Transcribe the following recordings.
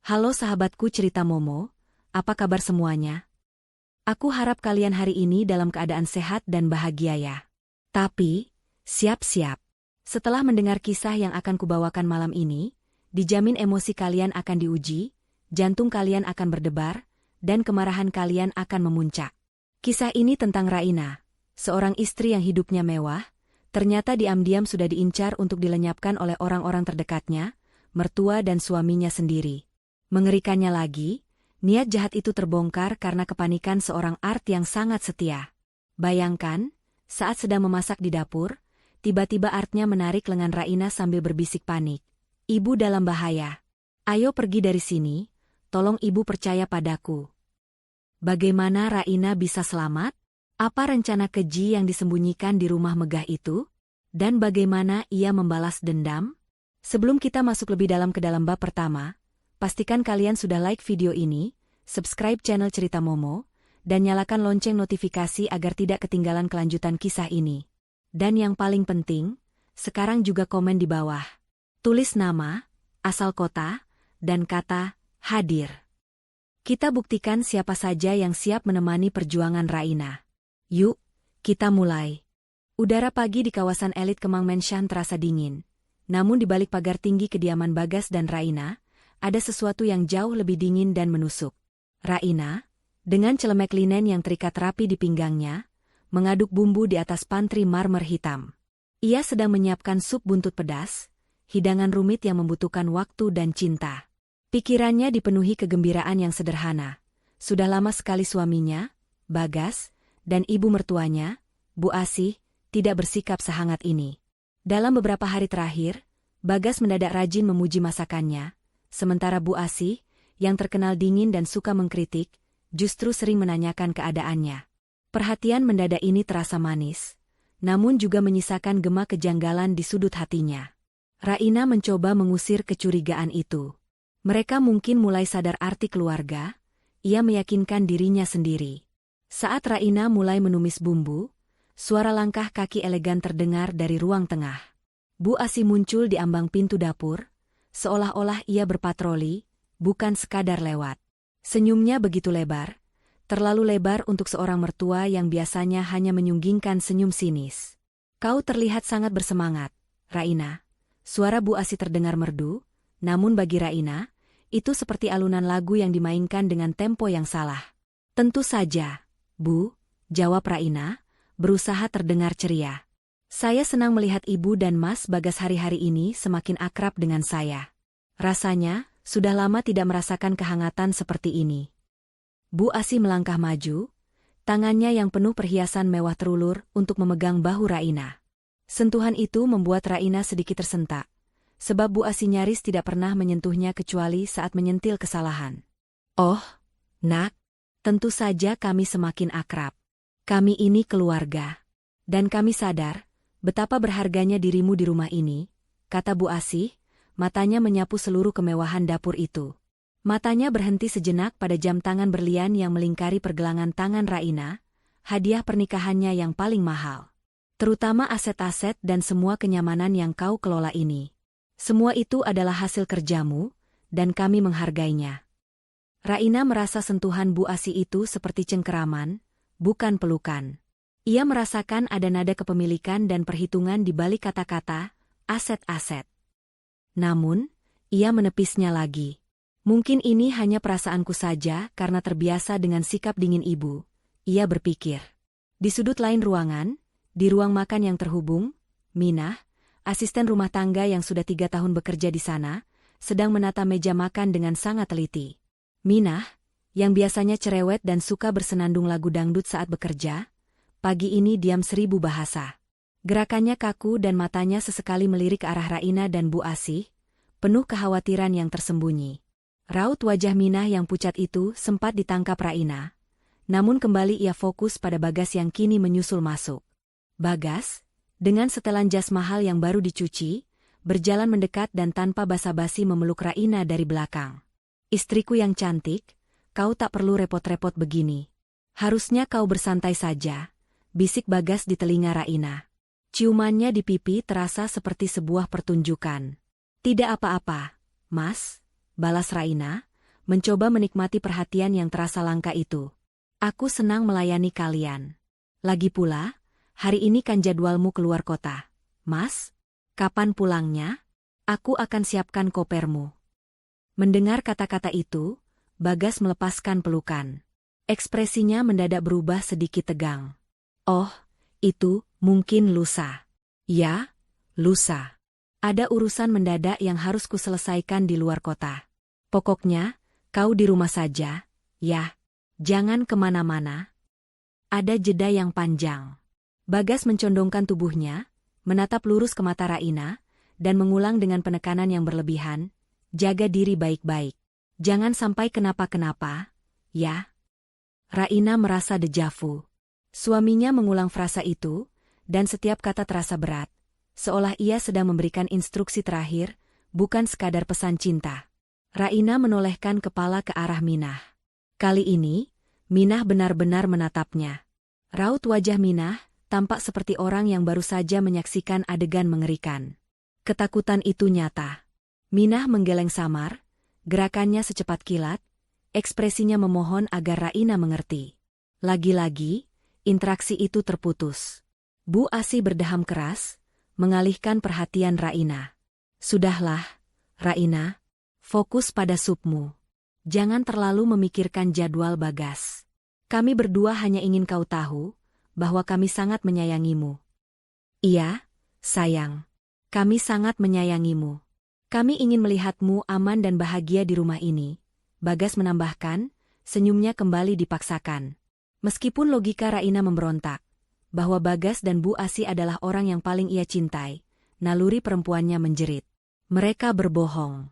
Halo sahabatku cerita Momo, apa kabar semuanya? Aku harap kalian hari ini dalam keadaan sehat dan bahagia ya. Tapi, siap-siap. Setelah mendengar kisah yang akan kubawakan malam ini, dijamin emosi kalian akan diuji, jantung kalian akan berdebar, dan kemarahan kalian akan memuncak. Kisah ini tentang Raina, seorang istri yang hidupnya mewah, ternyata diam-diam sudah diincar untuk dilenyapkan oleh orang-orang terdekatnya, mertua dan suaminya sendiri. Mengerikannya lagi, niat jahat itu terbongkar karena kepanikan seorang Art yang sangat setia. Bayangkan, saat sedang memasak di dapur, tiba-tiba Artnya menarik lengan Raina sambil berbisik panik. Ibu dalam bahaya. Ayo pergi dari sini, tolong ibu percaya padaku. Bagaimana Raina bisa selamat? Apa rencana keji yang disembunyikan di rumah megah itu? Dan bagaimana ia membalas dendam? Sebelum kita masuk lebih dalam ke dalam bab pertama, pastikan kalian sudah like video ini, subscribe channel Cerita Momo, dan nyalakan lonceng notifikasi agar tidak ketinggalan kelanjutan kisah ini. Dan yang paling penting, sekarang juga komen di bawah. Tulis nama, asal kota, dan kata hadir. Kita buktikan siapa saja yang siap menemani perjuangan Raina. Yuk, kita mulai. Udara pagi di kawasan elit Kemang Mansion terasa dingin. Namun di balik pagar tinggi kediaman Bagas dan Raina, ada sesuatu yang jauh lebih dingin dan menusuk. Raina, dengan celemek linen yang terikat rapi di pinggangnya, mengaduk bumbu di atas pantry marmer hitam. Ia sedang menyiapkan sup buntut pedas, hidangan rumit yang membutuhkan waktu dan cinta. Pikirannya dipenuhi kegembiraan yang sederhana. Sudah lama sekali suaminya, Bagas, dan ibu mertuanya, Bu Asih, tidak bersikap sehangat ini. Dalam beberapa hari terakhir, Bagas mendadak rajin memuji masakannya, sementara Bu Asih, yang terkenal dingin dan suka mengkritik, justru sering menanyakan keadaannya. Perhatian mendadak ini terasa manis, namun juga menyisakan gema kejanggalan di sudut hatinya. Raina mencoba mengusir kecurigaan itu. Mereka mungkin mulai sadar arti keluarga, ia meyakinkan dirinya sendiri. Saat Raina mulai menumis bumbu, suara langkah kaki elegan terdengar dari ruang tengah. Bu Asih muncul di ambang pintu dapur, seolah-olah ia berpatroli, bukan sekadar lewat. Senyumnya begitu lebar, terlalu lebar untuk seorang mertua yang biasanya hanya menyunggingkan senyum sinis. Kau terlihat sangat bersemangat, Raina. Suara Bu Asih terdengar merdu, namun bagi Raina, itu seperti alunan lagu yang dimainkan dengan tempo yang salah. Tentu saja, Bu, jawab Raina, berusaha terdengar ceria. Saya senang melihat Ibu dan Mas Bagas hari-hari ini semakin akrab dengan saya. Rasanya, sudah lama tidak merasakan kehangatan seperti ini. Bu Asih melangkah maju, tangannya yang penuh perhiasan mewah terulur untuk memegang bahu Raina. Sentuhan itu membuat Raina sedikit tersentak, sebab Bu Asih nyaris tidak pernah menyentuhnya kecuali saat menyentil kesalahan. Oh, Nak, tentu saja kami semakin akrab. Kami ini keluarga. Dan kami sadar, betapa berharganya dirimu di rumah ini, kata Bu Asih, matanya menyapu seluruh kemewahan dapur itu. Matanya berhenti sejenak pada jam tangan berlian yang melingkari pergelangan tangan Raina, hadiah pernikahannya yang paling mahal. Terutama aset-aset dan semua kenyamanan yang kau kelola ini. Semua itu adalah hasil kerjamu, dan kami menghargainya. Raina merasa sentuhan Bu Asih itu seperti cengkeraman, bukan pelukan. Ia merasakan ada nada kepemilikan dan perhitungan di balik kata-kata, aset-aset. Namun, ia menepisnya lagi. Mungkin ini hanya perasaanku saja karena terbiasa dengan sikap dingin ibu, ia berpikir. Di sudut lain ruangan, di ruang makan yang terhubung, Minah, asisten rumah tangga yang sudah 3 tahun bekerja di sana, sedang menata meja makan dengan sangat teliti. Minah, yang biasanya cerewet dan suka bersenandung lagu dangdut saat bekerja, pagi ini diam 1000 bahasa. Gerakannya kaku dan matanya sesekali melirik ke arah Raina dan Bu Asih, penuh kekhawatiran yang tersembunyi. Raut wajah Minah yang pucat itu sempat ditangkap Raina, namun kembali ia fokus pada Bagas yang kini menyusul masuk. Bagas, dengan setelan jas mahal yang baru dicuci, berjalan mendekat dan tanpa basa-basi memeluk Raina dari belakang. Istriku yang cantik, kau tak perlu repot-repot begini. Harusnya kau bersantai saja, bisik Bagas di telinga Raina. Ciumannya di pipi terasa seperti sebuah pertunjukan. Tidak apa-apa, Mas, balas Raina, mencoba menikmati perhatian yang terasa langka itu. Aku senang melayani kalian. Lagi pula, hari ini kan jadwalmu keluar kota. Mas, kapan pulangnya? Aku akan siapkan kopermu. Mendengar kata-kata itu, Bagas melepaskan pelukan. Ekspresinya mendadak berubah sedikit tegang. Oh, itu mungkin lusa. Ya, lusa. Ada urusan mendadak yang harus kuselesaikan di luar kota. Pokoknya, kau di rumah saja, ya. Jangan kemana-mana. Ada jeda yang panjang. Bagas mencondongkan tubuhnya, menatap lurus ke mata Raina, dan mengulang dengan penekanan yang berlebihan, jaga diri baik-baik. Jangan sampai kenapa-kenapa, ya. Raina merasa dejavu. Suaminya mengulang frasa itu, dan setiap kata terasa berat, seolah ia sedang memberikan instruksi terakhir, bukan sekadar pesan cinta. Raina menolehkan kepala ke arah Minah. Kali ini, Minah benar-benar menatapnya. Raut wajah Minah tampak seperti orang yang baru saja menyaksikan adegan mengerikan. Ketakutan itu nyata. Minah menggeleng samar, gerakannya secepat kilat, ekspresinya memohon agar Raina mengerti. Lagi-lagi, interaksi itu terputus. Bu Asi berdeham keras, mengalihkan perhatian Raina. Sudahlah, Raina, fokus pada supmu. Jangan terlalu memikirkan jadwal Bagas. Kami berdua hanya ingin kau tahu, bahwa kami sangat menyayangimu. Iya, sayang. Kami sangat menyayangimu. Kami ingin melihatmu aman dan bahagia di rumah ini. Bagas menambahkan, senyumnya kembali dipaksakan. Meskipun logika Raina memberontak, bahwa Bagas dan Bu Asi adalah orang yang paling ia cintai, naluri perempuannya menjerit. Mereka berbohong.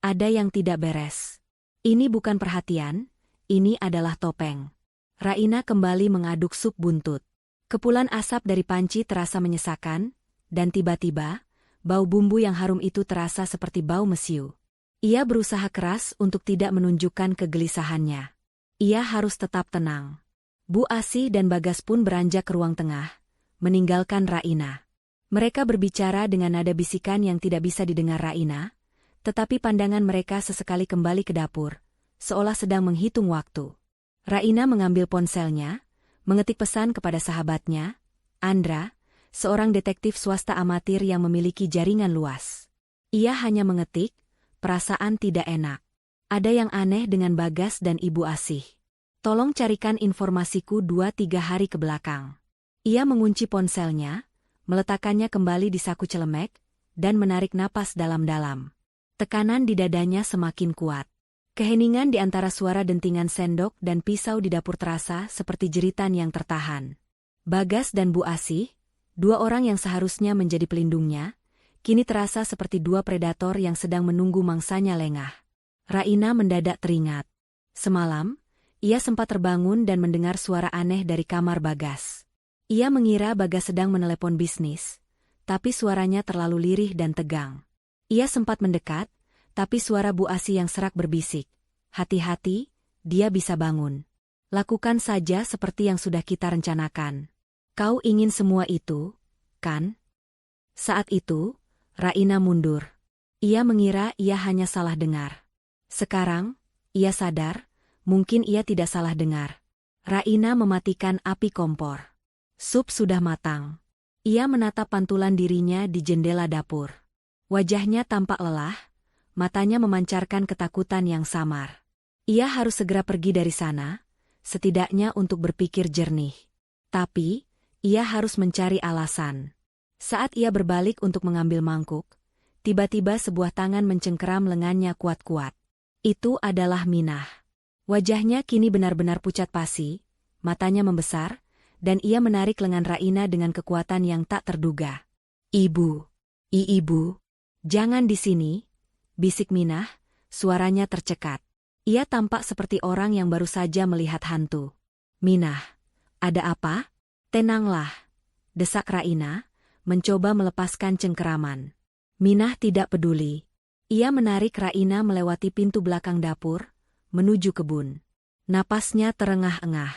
Ada yang tidak beres. Ini bukan perhatian, ini adalah topeng. Raina kembali mengaduk sup buntut. Kepulan asap dari panci terasa menyesakan, dan tiba-tiba, bau bumbu yang harum itu terasa seperti bau mesiu. Ia berusaha keras untuk tidak menunjukkan kegelisahannya. Ia harus tetap tenang. Bu Asi dan Bagas pun beranjak ke ruang tengah, meninggalkan Raina. Mereka berbicara dengan nada bisikan yang tidak bisa didengar Raina, tetapi pandangan mereka sesekali kembali ke dapur, seolah sedang menghitung waktu. Raina mengambil ponselnya, mengetik pesan kepada sahabatnya, Andra, seorang detektif swasta amatir yang memiliki jaringan luas. Ia hanya mengetik, perasaan tidak enak. Ada yang aneh dengan Bagas dan Ibu Asih. Tolong carikan informasiku 2-3 hari ke belakang. Ia mengunci ponselnya, meletakkannya kembali di saku celemek, dan menarik napas dalam-dalam. Tekanan di dadanya semakin kuat. Keheningan di antara suara dentingan sendok dan pisau di dapur terasa seperti jeritan yang tertahan. Bagas dan Bu Asih, dua orang yang seharusnya menjadi pelindungnya, kini terasa seperti dua predator yang sedang menunggu mangsanya lengah. Raina mendadak teringat. Semalam, ia sempat terbangun dan mendengar suara aneh dari kamar Bagas. Ia mengira Bagas sedang menelepon bisnis, tapi suaranya terlalu lirih dan tegang. Ia sempat mendekat, tapi suara Bu Asi yang serak berbisik, hati-hati, dia bisa bangun. Lakukan saja seperti yang sudah kita rencanakan. Kau ingin semua itu, kan? Saat itu, Raina mundur. Ia mengira ia hanya salah dengar. Sekarang, ia sadar, mungkin ia tidak salah dengar. Raina mematikan api kompor. Sup sudah matang. Ia menatap pantulan dirinya di jendela dapur. Wajahnya tampak lelah, matanya memancarkan ketakutan yang samar. Ia harus segera pergi dari sana, setidaknya untuk berpikir jernih. Tapi, ia harus mencari alasan. Saat ia berbalik untuk mengambil mangkuk, tiba-tiba sebuah tangan mencengkeram lengannya kuat-kuat. Itu adalah Minah. Wajahnya kini benar-benar pucat pasi, matanya membesar, dan ia menarik lengan Raina dengan kekuatan yang tak terduga. Ibu, ibu. Jangan di sini, bisik Minah, suaranya tercekat. Ia tampak seperti orang yang baru saja melihat hantu. Minah, ada apa? Tenanglah, desak Raina, mencoba melepaskan cengkeraman. Minah tidak peduli. Ia menarik Raina melewati pintu belakang dapur, menuju kebun. Napasnya terengah-engah.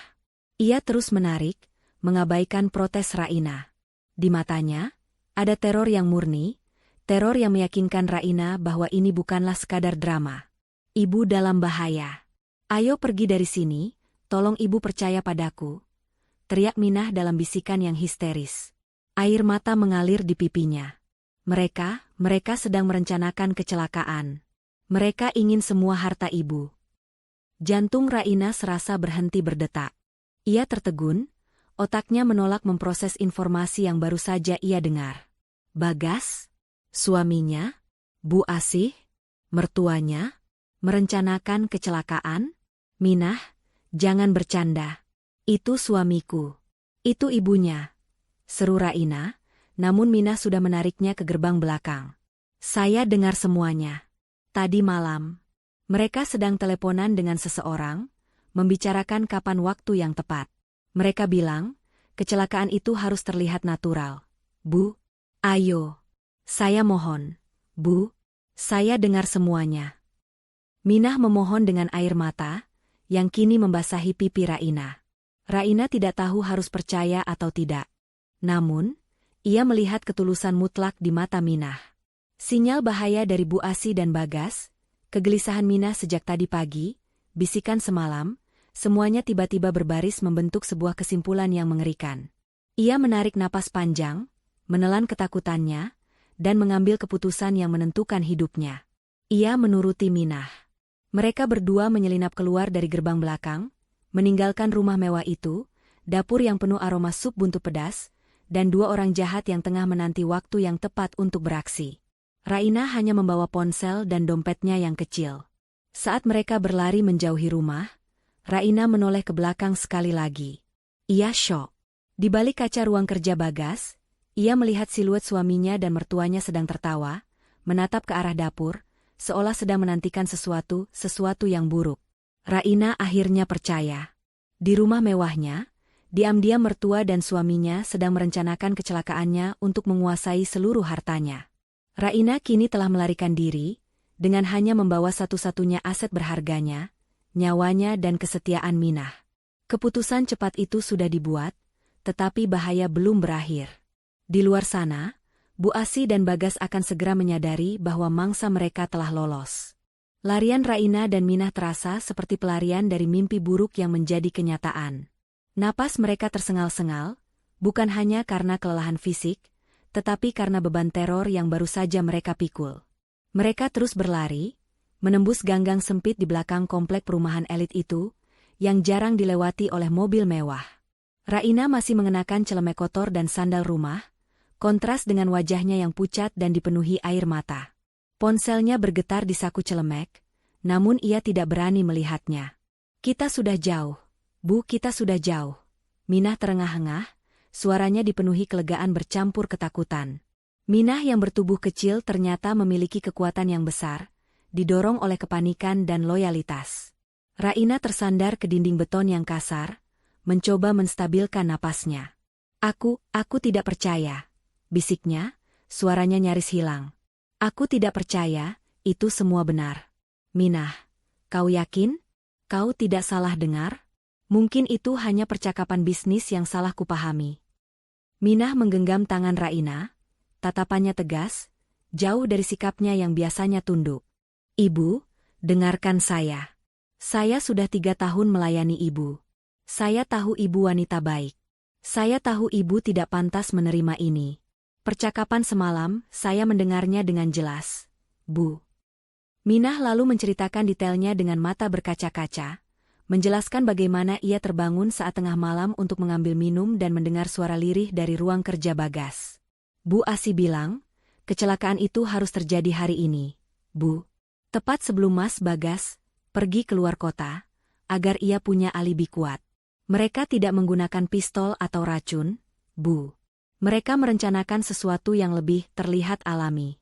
Ia terus menarik, mengabaikan protes Raina. Di matanya, ada teror yang murni, teror yang meyakinkan Raina bahwa ini bukanlah sekadar drama. Ibu dalam bahaya. Ayo pergi dari sini, tolong ibu percaya padaku. Teriak Minah dalam bisikan yang histeris. Air mata mengalir di pipinya. Mereka sedang merencanakan kecelakaan. Mereka ingin semua harta ibu. Jantung Raina serasa berhenti berdetak. Ia tertegun, otaknya menolak memproses informasi yang baru saja ia dengar. Bagas? Suaminya? Bu Asih? Mertuanya? Merencanakan kecelakaan? Minah, jangan bercanda. Itu suamiku. Itu ibunya. Seru Raina, namun Minah sudah menariknya ke gerbang belakang. Saya dengar semuanya. Tadi malam, mereka sedang teleponan dengan seseorang, membicarakan kapan waktu yang tepat. Mereka bilang, kecelakaan itu harus terlihat natural. Bu, ayo. Saya mohon. Bu, saya dengar semuanya. Minah memohon dengan air mata, yang kini membasahi pipi Raina. Raina tidak tahu harus percaya atau tidak. Namun, ia melihat ketulusan mutlak di mata Minah. Sinyal bahaya dari Bu Asih dan Bagas, kegelisahan Minah sejak tadi pagi, bisikan semalam, semuanya tiba-tiba berbaris membentuk sebuah kesimpulan yang mengerikan. Ia menarik napas panjang, menelan ketakutannya, dan mengambil keputusan yang menentukan hidupnya. Ia menuruti Minah. Mereka berdua menyelinap keluar dari gerbang belakang, meninggalkan rumah mewah itu, dapur yang penuh aroma sup buntut pedas, dan dua orang jahat yang tengah menanti waktu yang tepat untuk beraksi. Raina hanya membawa ponsel dan dompetnya yang kecil. Saat mereka berlari menjauhi rumah, Raina menoleh ke belakang sekali lagi. Ia syok. Di balik kaca ruang kerja Bagas, ia melihat siluet suaminya dan mertuanya sedang tertawa, menatap ke arah dapur, seolah sedang menantikan sesuatu yang buruk. Raina akhirnya percaya. Di rumah mewahnya, diam-diam mertua dan suaminya sedang merencanakan kecelakaannya untuk menguasai seluruh hartanya. Raina kini telah melarikan diri, dengan hanya membawa satu-satunya aset berharganya, nyawanya dan kesetiaan Minah. Keputusan cepat itu sudah dibuat, tetapi bahaya belum berakhir. Di luar sana, Bu Asih dan Bagas akan segera menyadari bahwa mangsa mereka telah lolos. Larian Raina dan Minah terasa seperti pelarian dari mimpi buruk yang menjadi kenyataan. Napas mereka tersengal-sengal, bukan hanya karena kelelahan fisik, tetapi karena beban teror yang baru saja mereka pikul. Mereka terus berlari, menembus gang-gang sempit di belakang komplek perumahan elit itu, yang jarang dilewati oleh mobil mewah. Raina masih mengenakan celemek kotor dan sandal rumah, kontras dengan wajahnya yang pucat dan dipenuhi air mata. Ponselnya bergetar di saku celemek, namun ia tidak berani melihatnya. Kita sudah jauh, Bu, kita sudah jauh. Minah terengah-engah, suaranya dipenuhi kelegaan bercampur ketakutan. Minah yang bertubuh kecil ternyata memiliki kekuatan yang besar, didorong oleh kepanikan dan loyalitas. Raina tersandar ke dinding beton yang kasar, mencoba menstabilkan napasnya. Aku tidak percaya, bisiknya, suaranya nyaris hilang. Aku tidak percaya, itu semua benar. Minah, kau yakin? Kau tidak salah dengar? Mungkin itu hanya percakapan bisnis yang salah kupahami. Minah menggenggam tangan Raina, tatapannya tegas, jauh dari sikapnya yang biasanya tunduk. Ibu, dengarkan saya. Saya sudah 3 tahun melayani ibu. Saya tahu ibu wanita baik. Saya tahu ibu tidak pantas menerima ini. Percakapan semalam, saya mendengarnya dengan jelas. Bu. Minah lalu menceritakan detailnya dengan mata berkaca-kaca, menjelaskan bagaimana ia terbangun saat tengah malam untuk mengambil minum dan mendengar suara lirih dari ruang kerja Bagas. Bu Asih bilang, kecelakaan itu harus terjadi hari ini, Bu. Tepat sebelum Mas Bagas pergi keluar kota, agar ia punya alibi kuat. Mereka tidak menggunakan pistol atau racun, Bu. Mereka merencanakan sesuatu yang lebih terlihat alami.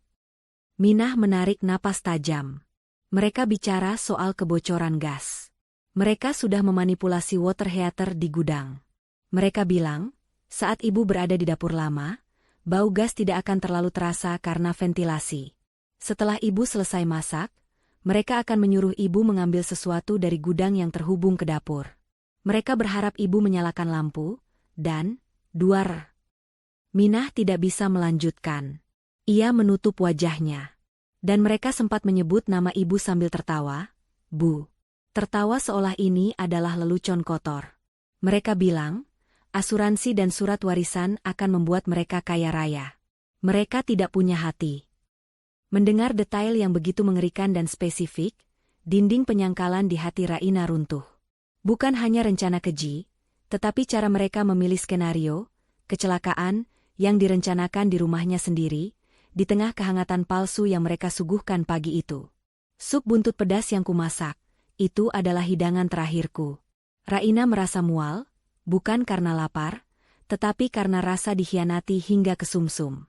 Minah menarik napas tajam. Mereka bicara soal kebocoran gas. Mereka sudah memanipulasi water heater di gudang. Mereka bilang, saat ibu berada di dapur lama, bau gas tidak akan terlalu terasa karena ventilasi. Setelah ibu selesai masak, mereka akan menyuruh ibu mengambil sesuatu dari gudang yang terhubung ke dapur. Mereka berharap ibu menyalakan lampu, dan, duar. Minah tidak bisa melanjutkan. Ia menutup wajahnya. Dan mereka sempat menyebut nama ibu sambil tertawa, Bu. Tertawa seolah ini adalah lelucon kotor. Mereka bilang, asuransi dan surat warisan akan membuat mereka kaya raya. Mereka tidak punya hati. Mendengar detail yang begitu mengerikan dan spesifik, dinding penyangkalan di hati Raina runtuh. Bukan hanya rencana keji, tetapi cara mereka memilih skenario, kecelakaan, yang direncanakan di rumahnya sendiri, di tengah kehangatan palsu yang mereka suguhkan pagi itu. Sup buntut pedas yang kumasak, itu adalah hidangan terakhirku. Raina merasa mual, bukan karena lapar, tetapi karena rasa dikhianati hingga kesumsum.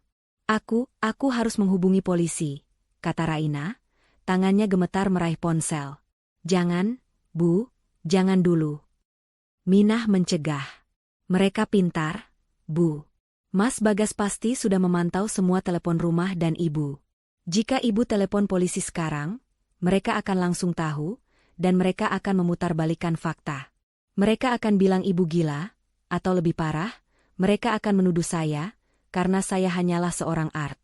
Aku harus menghubungi polisi, kata Raina, tangannya gemetar meraih ponsel. Jangan, Bu, jangan dulu. Minah mencegah. Mereka pintar, Bu. Mas Bagas pasti sudah memantau semua telepon rumah dan ibu. Jika ibu telepon polisi sekarang, mereka akan langsung tahu, dan mereka akan memutarbalikkan fakta. Mereka akan bilang ibu gila, atau lebih parah, mereka akan menuduh saya, karena saya hanyalah seorang art.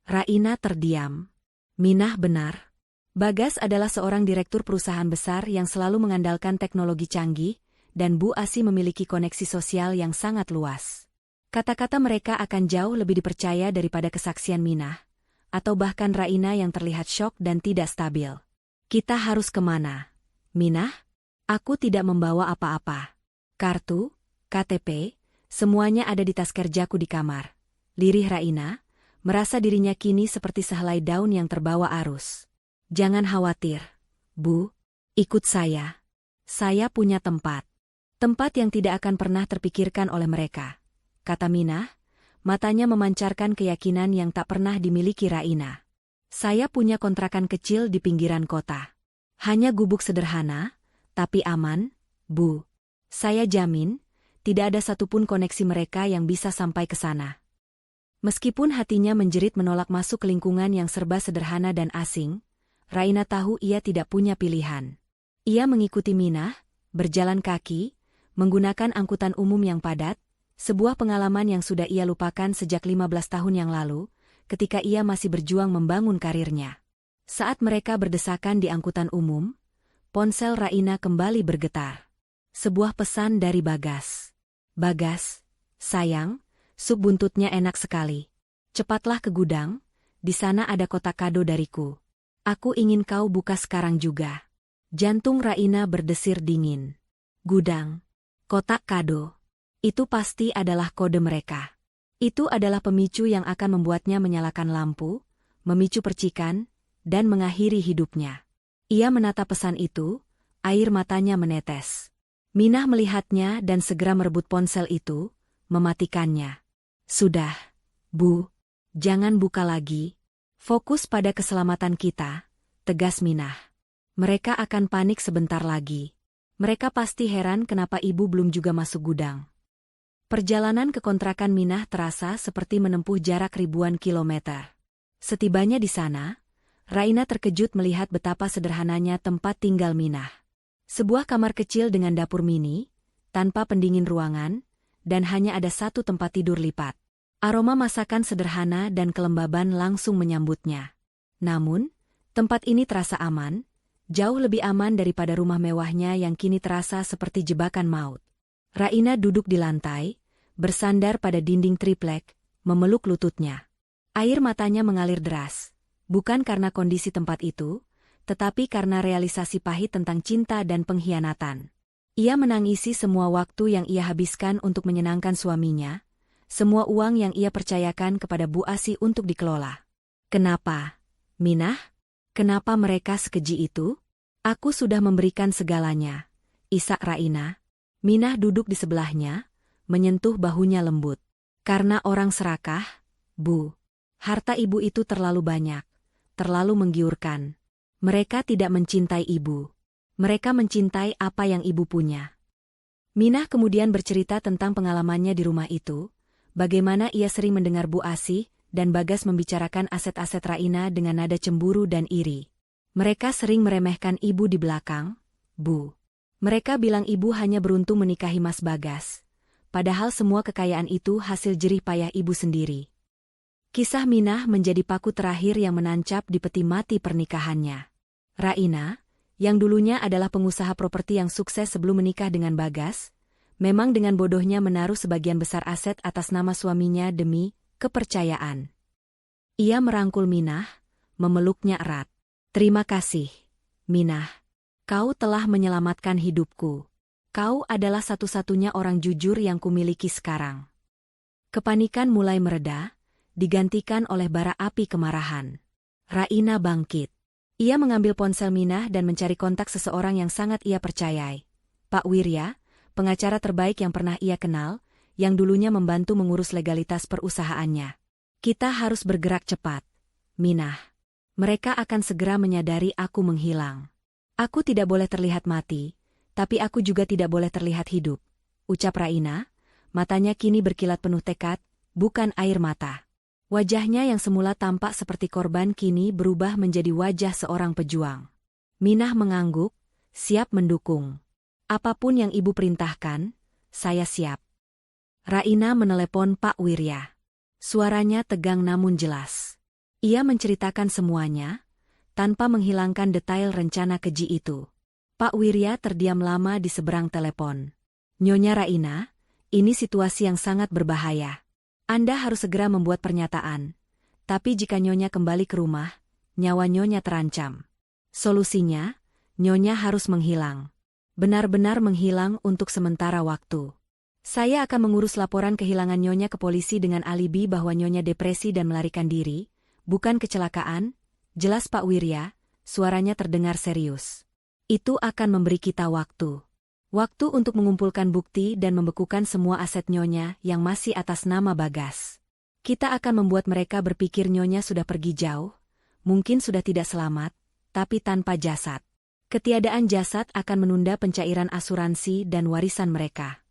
Raina terdiam. Minah benar. Bagas adalah seorang direktur perusahaan besar yang selalu mengandalkan teknologi canggih, dan Bu Asi memiliki koneksi sosial yang sangat luas. Kata-kata mereka akan jauh lebih dipercaya daripada kesaksian Minah, atau bahkan Raina yang terlihat syok dan tidak stabil. Kita harus kemana? Minah? Aku tidak membawa apa-apa. Kartu, KTP, semuanya ada di tas kerjaku di kamar. Lirih Raina, merasa dirinya kini seperti sehelai daun yang terbawa arus. Jangan khawatir, Bu. Ikut saya. Saya punya tempat. Tempat yang tidak akan pernah terpikirkan oleh mereka, kata Minah, matanya memancarkan keyakinan yang tak pernah dimiliki Raina. Saya punya kontrakan kecil di pinggiran kota. Hanya gubuk sederhana, tapi aman, Bu. Saya jamin, tidak ada satupun koneksi mereka yang bisa sampai ke sana. Meskipun hatinya menjerit menolak masuk ke lingkungan yang serba sederhana dan asing, Raina tahu ia tidak punya pilihan. Ia mengikuti Minah, berjalan kaki, menggunakan angkutan umum yang padat, sebuah pengalaman yang sudah ia lupakan sejak 15 tahun yang lalu, ketika ia masih berjuang membangun karirnya. Saat mereka berdesakan di angkutan umum, ponsel Raina kembali bergetar. Sebuah pesan dari Bagas. Bagas, sayang, sup buntutnya enak sekali. Cepatlah ke gudang, di sana ada kotak kado dariku. Aku ingin kau buka sekarang juga. Jantung Raina berdesir dingin. Gudang. Kotak kado. Itu pasti adalah kode mereka. Itu adalah pemicu yang akan membuatnya menyalakan lampu, memicu percikan, dan mengakhiri hidupnya. Ia menatap pesan itu, air matanya menetes. Minah melihatnya dan segera merebut ponsel itu, mematikannya. Sudah, Bu, jangan buka lagi. Fokus pada keselamatan kita, tegas Minah. Mereka akan panik sebentar lagi. Mereka pasti heran kenapa ibu belum juga masuk gudang. Perjalanan ke kontrakan Minah terasa seperti menempuh jarak ribuan kilometer. Setibanya di sana, Raina terkejut melihat betapa sederhananya tempat tinggal Minah. Sebuah kamar kecil dengan dapur mini, tanpa pendingin ruangan, dan hanya ada satu tempat tidur lipat. Aroma masakan sederhana dan kelembaban langsung menyambutnya. Namun, tempat ini terasa aman, jauh lebih aman daripada rumah mewahnya yang kini terasa seperti jebakan maut. Raina duduk di lantai, bersandar pada dinding triplek, memeluk lututnya. Air matanya mengalir deras, bukan karena kondisi tempat itu, tetapi karena realisasi pahit tentang cinta dan pengkhianatan. Ia menangisi semua waktu yang ia habiskan untuk menyenangkan suaminya, semua uang yang ia percayakan kepada Bu Asi untuk dikelola. Kenapa, Minah? Kenapa mereka sekeji itu? Aku sudah memberikan segalanya, isak Raina. Minah duduk di sebelahnya, menyentuh bahunya lembut. Karena orang serakah, Bu. Harta ibu itu terlalu banyak, terlalu menggiurkan. Mereka tidak mencintai ibu. Mereka mencintai apa yang ibu punya. Minah kemudian bercerita tentang pengalamannya di rumah itu, bagaimana ia sering mendengar Bu Asi dan Bagas membicarakan aset-aset Raina dengan nada cemburu dan iri. Mereka sering meremehkan ibu di belakang, Bu. Mereka bilang ibu hanya beruntung menikahi Mas Bagas, padahal semua kekayaan itu hasil jerih payah ibu sendiri. Kisah Minah menjadi paku terakhir yang menancap di peti mati pernikahannya. Raina, yang dulunya adalah pengusaha properti yang sukses sebelum menikah dengan Bagas, memang dengan bodohnya menaruh sebagian besar aset atas nama suaminya demi kepercayaan. Ia merangkul Minah, memeluknya erat. "Terima kasih, Minah. Kau telah menyelamatkan hidupku. Kau adalah satu-satunya orang jujur yang kumiliki sekarang." Kepanikan mulai mereda, digantikan oleh bara api kemarahan. Raina bangkit. Ia mengambil ponsel Minah dan mencari kontak seseorang yang sangat ia percayai. Pak Wirya, pengacara terbaik yang pernah ia kenal, yang dulunya membantu mengurus legalitas perusahaannya. "Kita harus bergerak cepat, Minah. Mereka akan segera menyadari aku menghilang. Aku tidak boleh terlihat mati, tapi aku juga tidak boleh terlihat hidup," ucap Raina. Matanya kini berkilat penuh tekad, bukan air mata. Wajahnya yang semula tampak seperti korban kini berubah menjadi wajah seorang pejuang. Minah mengangguk, siap mendukung. "Apapun yang ibu perintahkan, saya siap." Raina menelepon Pak Wirya. Suaranya tegang namun jelas. Ia menceritakan semuanya, tanpa menghilangkan detail rencana keji itu. Pak Wirya terdiam lama di seberang telepon. "Nyonya Raina, ini situasi yang sangat berbahaya. Anda harus segera membuat pernyataan. Tapi jika Nyonya kembali ke rumah, nyawa Nyonya terancam. Solusinya, Nyonya harus menghilang. Benar-benar menghilang untuk sementara waktu. Saya akan mengurus laporan kehilangan Nyonya ke polisi dengan alibi bahwa Nyonya depresi dan melarikan diri, bukan kecelakaan," jelas Pak Wirya, suaranya terdengar serius. "Itu akan memberi kita waktu. Waktu untuk mengumpulkan bukti dan membekukan semua aset Nyonya yang masih atas nama Bagas. Kita akan membuat mereka berpikir Nyonya sudah pergi jauh, mungkin sudah tidak selamat, tapi tanpa jasad. Ketiadaan jasad akan menunda pencairan asuransi dan warisan mereka."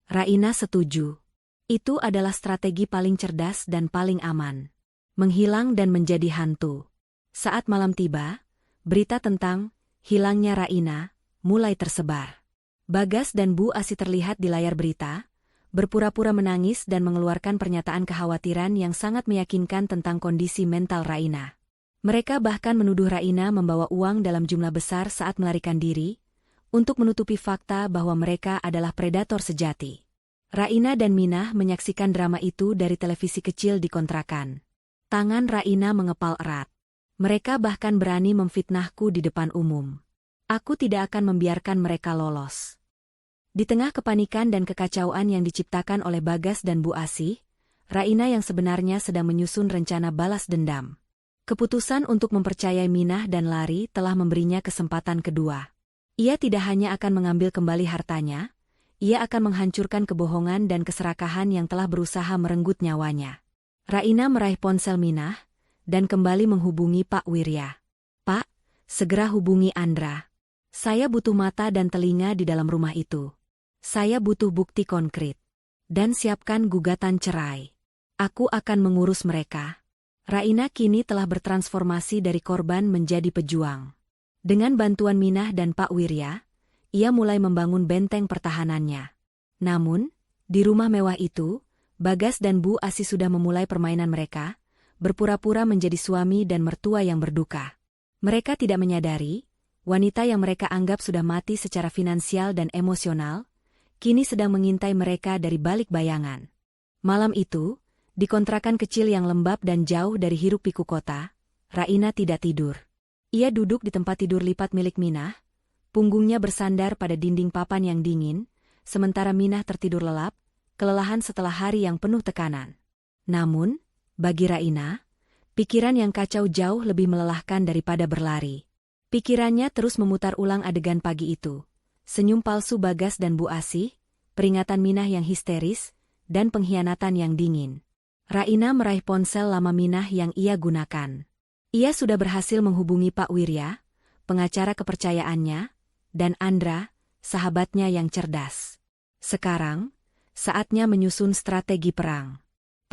Raina setuju. Itu adalah strategi paling cerdas dan paling aman. Menghilang dan menjadi hantu. Saat malam tiba, berita tentang hilangnya Raina mulai tersebar. Bagas dan Bu Asi terlihat di layar berita, berpura-pura menangis dan mengeluarkan pernyataan kekhawatiran yang sangat meyakinkan tentang kondisi mental Raina. Mereka bahkan menuduh Raina membawa uang dalam jumlah besar saat melarikan diri, untuk menutupi fakta bahwa mereka adalah predator sejati. Raina dan Minah menyaksikan drama itu dari televisi kecil di kontrakan. Tangan Raina mengepal erat. "Mereka bahkan berani memfitnahku di depan umum. Aku tidak akan membiarkan mereka lolos." Di tengah kepanikan dan kekacauan yang diciptakan oleh Bagas dan Bu Asi, Raina yang sebenarnya sedang menyusun rencana balas dendam. Keputusan untuk mempercayai Minah dan lari telah memberinya kesempatan kedua. Ia tidak hanya akan mengambil kembali hartanya, ia akan menghancurkan kebohongan dan keserakahan yang telah berusaha merenggut nyawanya. Raina meraih ponsel Minah dan kembali menghubungi Pak Wirya. "Pak, segera hubungi Andra. Saya butuh mata dan telinga di dalam rumah itu. Saya butuh bukti konkret. Dan siapkan gugatan cerai. Aku akan mengurus mereka." Raina kini telah bertransformasi dari korban menjadi pejuang. Dengan bantuan Minah dan Pak Wirya, ia mulai membangun benteng pertahanannya. Namun, di rumah mewah itu, Bagas dan Bu Asi sudah memulai permainan mereka, berpura-pura menjadi suami dan mertua yang berduka. Mereka tidak menyadari, wanita yang mereka anggap sudah mati secara finansial dan emosional, kini sedang mengintai mereka dari balik bayangan. Malam itu, di kontrakan kecil yang lembab dan jauh dari hiruk-pikuk kota, Raina tidak tidur. Ia duduk di tempat tidur lipat milik Minah, punggungnya bersandar pada dinding papan yang dingin, sementara Minah tertidur lelap, kelelahan setelah hari yang penuh tekanan. Namun, bagi Raina, pikiran yang kacau jauh lebih melelahkan daripada berlari. Pikirannya terus memutar ulang adegan pagi itu. Senyum palsu Bagas dan Bu Asi, peringatan Minah yang histeris, dan pengkhianatan yang dingin. Raina meraih ponsel lama Minah yang ia gunakan. Ia sudah berhasil menghubungi Pak Wirya, pengacara kepercayaannya, dan Andra, sahabatnya yang cerdas. Sekarang, saatnya menyusun strategi perang.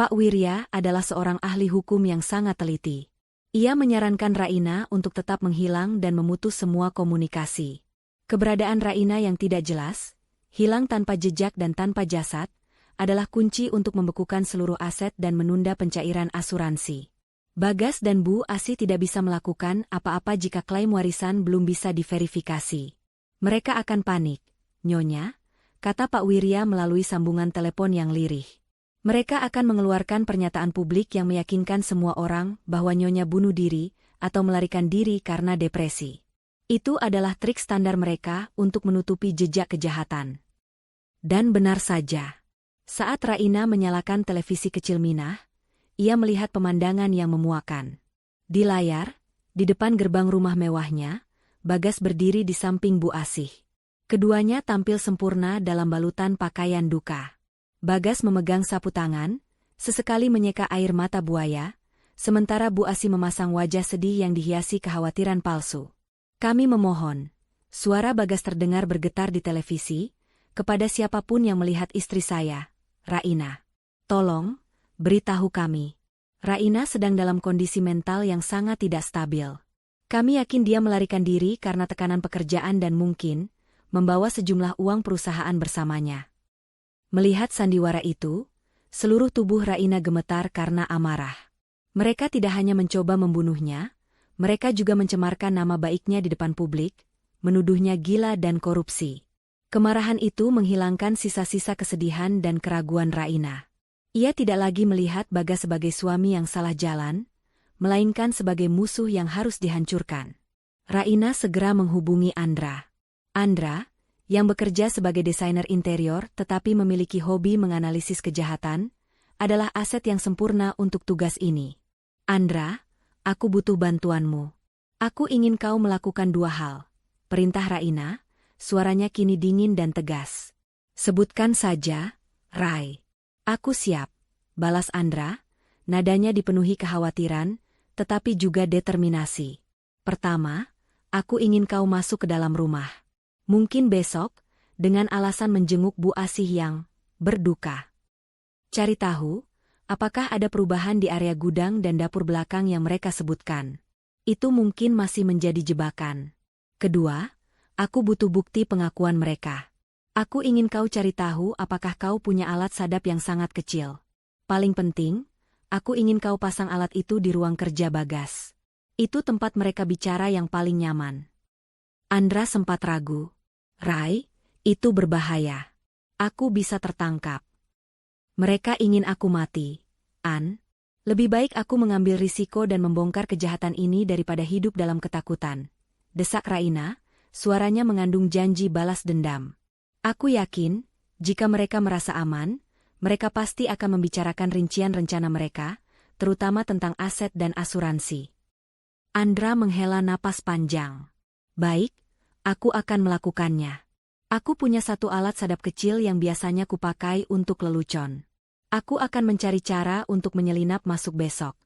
Pak Wirya adalah seorang ahli hukum yang sangat teliti. Ia menyarankan Raina untuk tetap menghilang dan memutus semua komunikasi. Keberadaan Raina yang tidak jelas, hilang tanpa jejak dan tanpa jasad, adalah kunci untuk membekukan seluruh aset dan menunda pencairan asuransi. Bagas dan Bu Asih tidak bisa melakukan apa-apa jika klaim warisan belum bisa diverifikasi. Mereka akan panik, Nyonya, kata Pak Wirya melalui sambungan telepon yang lirih. Mereka akan mengeluarkan pernyataan publik yang meyakinkan semua orang bahwa Nyonya bunuh diri atau melarikan diri karena depresi. Itu adalah trik standar mereka untuk menutupi jejak kejahatan. Dan benar saja. Saat Raina menyalakan televisi kecil Minah, ia melihat pemandangan yang memuakan. Di layar, di depan gerbang rumah mewahnya, Bagas berdiri di samping Bu Asih. Keduanya tampil sempurna dalam balutan pakaian duka. Bagas memegang sapu tangan, sesekali menyeka air mata buaya, sementara Bu Asih memasang wajah sedih yang dihiasi kekhawatiran palsu. Kami memohon. Suara Bagas terdengar bergetar di televisi, kepada siapapun yang melihat istri saya, Raina. Tolong, beritahu kami. Raina sedang dalam kondisi mental yang sangat tidak stabil. Kami yakin dia melarikan diri karena tekanan pekerjaan dan mungkin membawa sejumlah uang perusahaan bersamanya. Melihat sandiwara itu, seluruh tubuh Raina gemetar karena amarah. Mereka tidak hanya mencoba membunuhnya, mereka juga mencemarkan nama baiknya di depan publik, menuduhnya gila dan korupsi. Kemarahan itu menghilangkan sisa-sisa kesedihan dan keraguan Raina. Ia tidak lagi melihat Bagas sebagai suami yang salah jalan, melainkan sebagai musuh yang harus dihancurkan. Raina segera menghubungi Andra. Andra, yang bekerja sebagai desainer interior tetapi memiliki hobi menganalisis kejahatan, adalah aset yang sempurna untuk tugas ini. Andra, aku butuh bantuanmu. Aku ingin kau melakukan dua hal. Perintah Raina, suaranya kini dingin dan tegas. Sebutkan saja, Rai. Aku siap, balas Andra, nadanya dipenuhi kekhawatiran, tetapi juga determinasi. Pertama, aku ingin kau masuk ke dalam rumah. Mungkin besok, dengan alasan menjenguk Bu Asih yang berduka. Cari tahu, apakah ada perubahan di area gudang dan dapur belakang yang mereka sebutkan. Itu mungkin masih menjadi jebakan. Kedua, aku butuh bukti pengakuan mereka. Aku ingin kau cari tahu apakah kau punya alat sadap yang sangat kecil. Paling penting, aku ingin kau pasang alat itu di ruang kerja Bagas. Itu tempat mereka bicara yang paling nyaman. Andra sempat ragu. Rai, itu berbahaya. Aku bisa tertangkap. Mereka ingin aku mati. An, lebih baik aku mengambil risiko dan membongkar kejahatan ini daripada hidup dalam ketakutan. Desak Raina, suaranya mengandung janji balas dendam. Aku yakin, jika mereka merasa aman, mereka pasti akan membicarakan rincian rencana mereka, terutama tentang aset dan asuransi. Andra menghela napas panjang. Baik, aku akan melakukannya. Aku punya satu alat sadap kecil yang biasanya kupakai untuk lelucon. Aku akan mencari cara untuk menyelinap masuk besok.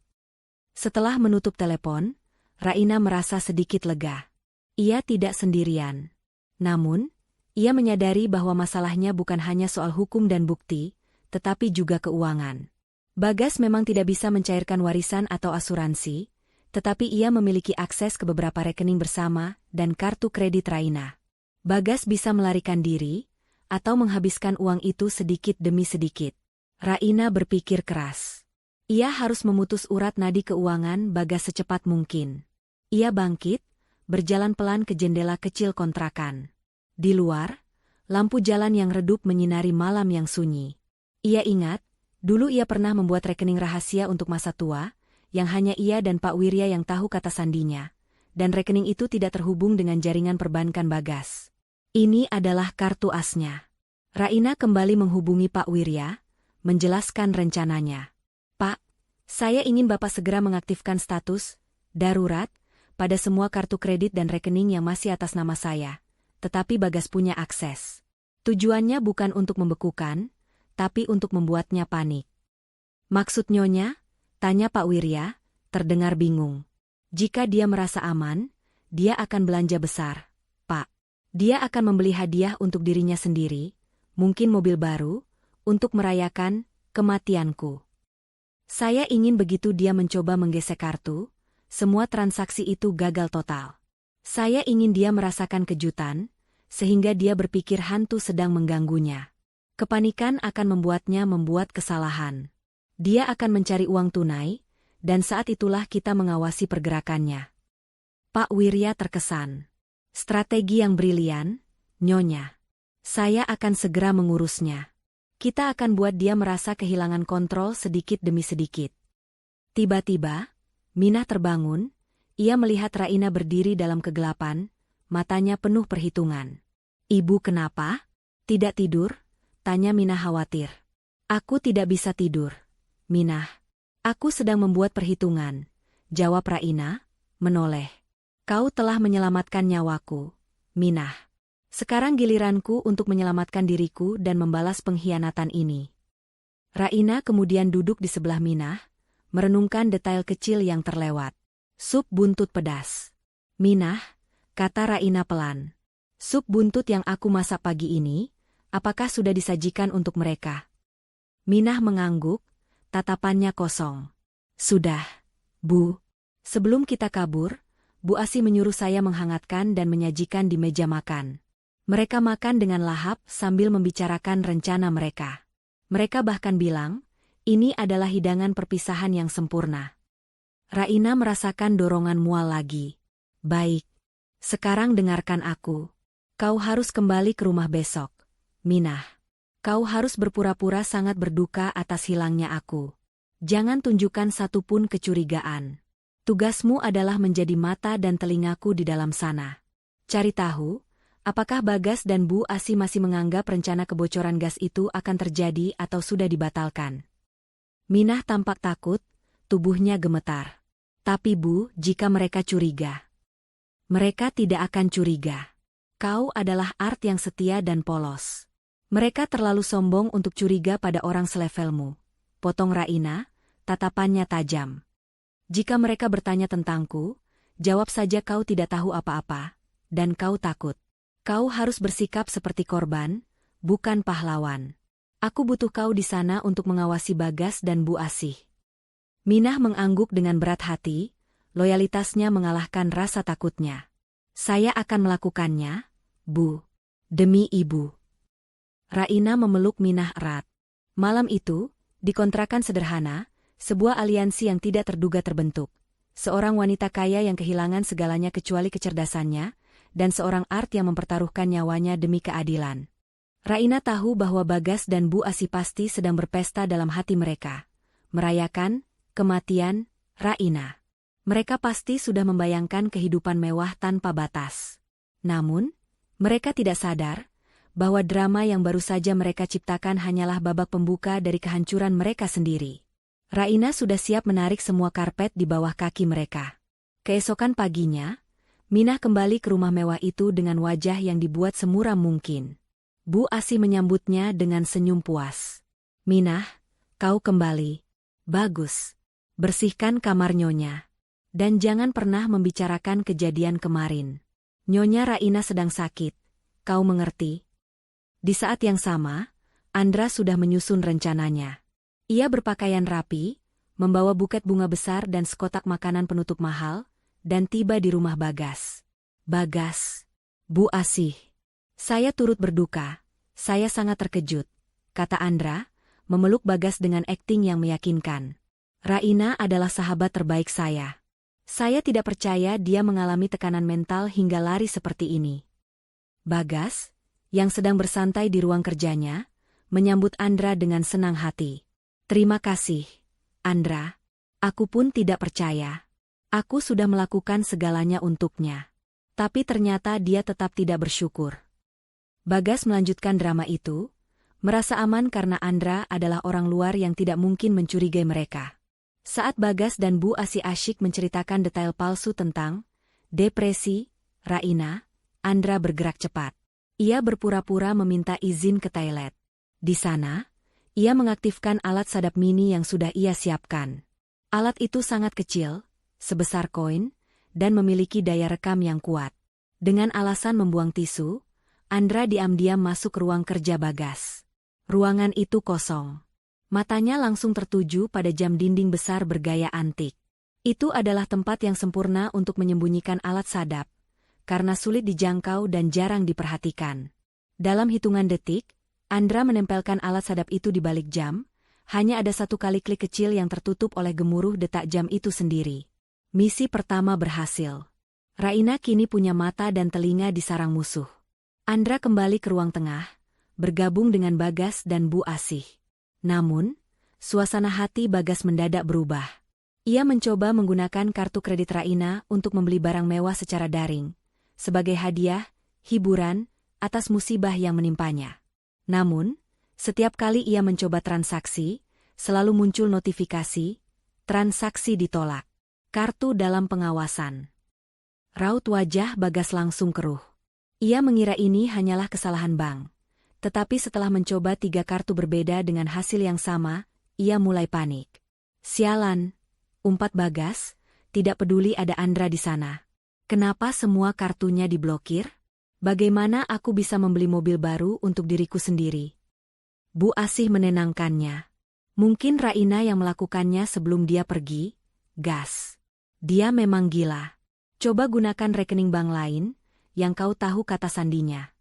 Setelah menutup telepon, Raina merasa sedikit lega. Ia tidak sendirian. Namun, ia menyadari bahwa masalahnya bukan hanya soal hukum dan bukti, tetapi juga keuangan. Bagas memang tidak bisa mencairkan warisan atau asuransi, tetapi ia memiliki akses ke beberapa rekening bersama dan kartu kredit Raina. Bagas bisa melarikan diri, atau menghabiskan uang itu sedikit demi sedikit. Raina berpikir keras. Ia harus memutus urat nadi keuangan Bagas secepat mungkin. Ia bangkit, berjalan pelan ke jendela kecil kontrakan. Di luar, lampu jalan yang redup menyinari malam yang sunyi. Ia ingat, dulu ia pernah membuat rekening rahasia untuk masa tua, yang hanya ia dan Pak Wirya yang tahu kata sandinya, dan rekening itu tidak terhubung dengan jaringan perbankan Bagas. Ini adalah kartu asnya. Raina kembali menghubungi Pak Wirya, menjelaskan rencananya. Pak, saya ingin Bapak segera mengaktifkan status darurat pada semua kartu kredit dan rekening yang masih atas nama saya. Tetapi Bagas punya akses. Tujuannya bukan untuk membekukan, tapi untuk membuatnya panik. Maksud Nyonya? Tanya Pak Wirya, terdengar bingung. Jika dia merasa aman, dia akan belanja besar, Pak. Dia akan membeli hadiah untuk dirinya sendiri, mungkin mobil baru, untuk merayakan kematianku. Saya ingin begitu dia mencoba menggesek kartu, semua transaksi itu gagal total. Saya ingin dia merasakan kejutan, sehingga dia berpikir hantu sedang mengganggunya. Kepanikan akan membuatnya membuat kesalahan. Dia akan mencari uang tunai, Dan saat itulah kita mengawasi pergerakannya. Pak Wirya terkesan. Strategi yang brilian, Nyonya. Saya akan segera mengurusnya. Kita akan buat dia merasa kehilangan kontrol sedikit demi sedikit. Tiba-tiba, Minah terbangun, ia melihat Raina berdiri dalam kegelapan, matanya penuh perhitungan. Ibu kenapa? Tidak tidur? Tanya Minah khawatir. Aku tidak bisa tidur, Minah. Aku sedang membuat perhitungan, jawab Raina, menoleh. Kau telah menyelamatkan nyawaku, Minah. Sekarang giliranku untuk menyelamatkan diriku dan membalas pengkhianatan ini. Raina kemudian duduk di sebelah Minah, merenungkan detail kecil yang terlewat. Sup buntut pedas. Minah, kata Raina pelan. Sup buntut yang aku masak pagi ini, apakah sudah disajikan untuk mereka? Minah mengangguk, tatapannya kosong. Sudah, Bu. Sebelum kita kabur, Bu Asi menyuruh saya menghangatkan dan menyajikan di meja makan. Mereka makan dengan lahap sambil membicarakan rencana mereka. Mereka bahkan bilang, ini adalah hidangan perpisahan yang sempurna. Raina merasakan dorongan mual lagi. Baik. Sekarang dengarkan aku. Kau harus kembali ke rumah besok, Minah. Kau harus berpura-pura sangat berduka atas hilangnya aku. Jangan tunjukkan satupun kecurigaan. Tugasmu adalah menjadi mata dan telingaku di dalam sana. Cari tahu, apakah Bagas dan Bu Asi masih menganggap rencana kebocoran gas itu akan terjadi atau sudah dibatalkan. Minah tampak takut, tubuhnya gemetar. Tapi Bu, jika mereka curiga. Mereka tidak akan curiga. Kau adalah Art yang setia dan polos. Mereka terlalu sombong untuk curiga pada orang selevelmu. Potong Raina, tatapannya tajam. Jika mereka bertanya tentangku, jawab saja kau tidak tahu apa-apa, dan kau takut. Kau harus bersikap seperti korban, bukan pahlawan. Aku butuh kau di sana untuk mengawasi Bagas dan Bu Asih. Minah mengangguk dengan berat hati, loyalitasnya mengalahkan rasa takutnya. Saya akan melakukannya, Bu. Demi Ibu. Raina memeluk Minah erat. Malam itu, di kontrakan sederhana, sebuah aliansi yang tidak terduga terbentuk. Seorang wanita kaya yang kehilangan segalanya kecuali kecerdasannya, dan seorang Art yang mempertaruhkan nyawanya demi keadilan. Raina tahu bahwa Bagas dan Bu Asi pasti sedang berpesta dalam hati mereka. Merayakan kematian Raina. Mereka pasti sudah membayangkan kehidupan mewah tanpa batas. Namun, mereka tidak sadar bahwa drama yang baru saja mereka ciptakan hanyalah babak pembuka dari kehancuran mereka sendiri. Raina sudah siap menarik semua karpet di bawah kaki mereka. Keesokan paginya, Minah kembali ke rumah mewah itu dengan wajah yang dibuat semuram mungkin. Bu Asi menyambutnya dengan senyum puas. Minah, kau kembali. Bagus. Bersihkan kamar Nyonya. Dan jangan pernah membicarakan kejadian kemarin. Nyonya Raina sedang sakit. Kau mengerti? Di saat yang sama, Andra sudah menyusun rencananya. Ia berpakaian rapi, membawa buket bunga besar dan sekotak makanan penutup mahal, dan tiba di rumah Bagas. Bagas. Bu Asih. Saya turut berduka. Saya sangat terkejut, kata Andra, memeluk Bagas dengan akting yang meyakinkan. Raina adalah sahabat terbaik saya. Saya tidak percaya dia mengalami tekanan mental hingga lari seperti ini. Bagas, yang sedang bersantai di ruang kerjanya, menyambut Andra dengan senang hati. Terima kasih, Andra. Aku pun tidak percaya. Aku sudah melakukan segalanya untuknya. Tapi ternyata dia tetap tidak bersyukur. Bagas melanjutkan drama itu, merasa aman karena Andra adalah orang luar yang tidak mungkin mencurigai mereka. Saat Bagas dan Bu Asi asyik menceritakan detail palsu tentang depresi Raina, Andra bergerak cepat. Ia berpura-pura meminta izin ke toilet. Di sana, ia mengaktifkan alat sadap mini yang sudah ia siapkan. Alat itu sangat kecil, sebesar koin, dan memiliki daya rekam yang kuat. Dengan alasan membuang tisu, Andra diam-diam masuk ke ruang kerja Bagas. Ruangan itu kosong. Matanya langsung tertuju pada jam dinding besar bergaya antik. Itu adalah tempat yang sempurna untuk menyembunyikan alat sadap, karena sulit dijangkau dan jarang diperhatikan. Dalam hitungan detik, Andra menempelkan alat sadap itu di balik jam, Hanya ada satu kali klik kecil yang tertutup oleh gemuruh detak jam itu sendiri. Misi pertama berhasil. Raina kini punya mata dan telinga di sarang musuh. Andra kembali ke ruang tengah, bergabung dengan Bagas dan Bu Asih. Namun, suasana hati Bagas mendadak berubah. Ia mencoba menggunakan kartu kredit Raina untuk membeli barang mewah secara daring, sebagai hadiah, hiburan, atas musibah yang menimpanya. Namun, setiap kali ia mencoba transaksi, selalu muncul notifikasi, transaksi ditolak. Kartu dalam pengawasan. Raut wajah Bagas langsung keruh. Ia mengira ini hanyalah kesalahan bank. Tetapi setelah mencoba 3 kartu berbeda dengan hasil yang sama, ia mulai panik. Sialan, umpat Bagas, tidak peduli ada Andra di sana. Kenapa semua kartunya diblokir? Bagaimana aku bisa membeli mobil baru untuk diriku sendiri? Bu Asih menenangkannya. Mungkin Raina yang melakukannya sebelum dia pergi. Gas. Dia memang gila. Coba gunakan rekening bank lain, yang kau tahu kata sandinya.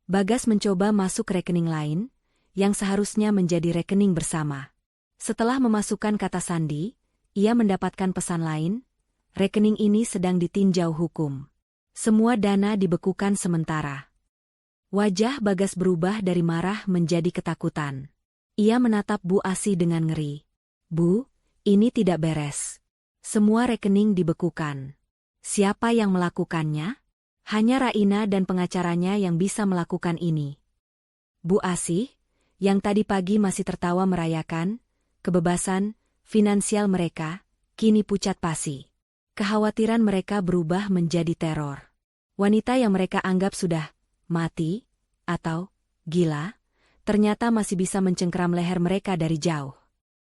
Bagas mencoba masuk rekening lain, yang seharusnya menjadi rekening bersama. Setelah memasukkan kata sandi, ia mendapatkan pesan lain, rekening ini sedang ditinjau hukum. Semua dana dibekukan sementara. Wajah Bagas berubah dari marah menjadi ketakutan. Ia menatap Bu Asih dengan ngeri. Bu, ini tidak beres. Semua rekening dibekukan. Siapa yang melakukannya? Hanya Raina dan pengacaranya yang bisa melakukan ini. Bu Asih, yang tadi pagi masih tertawa merayakan kebebasan finansial mereka, kini pucat pasi. Kekhawatiran mereka berubah menjadi teror. Wanita yang mereka anggap sudah mati, atau gila, ternyata masih bisa mencengkeram leher mereka dari jauh.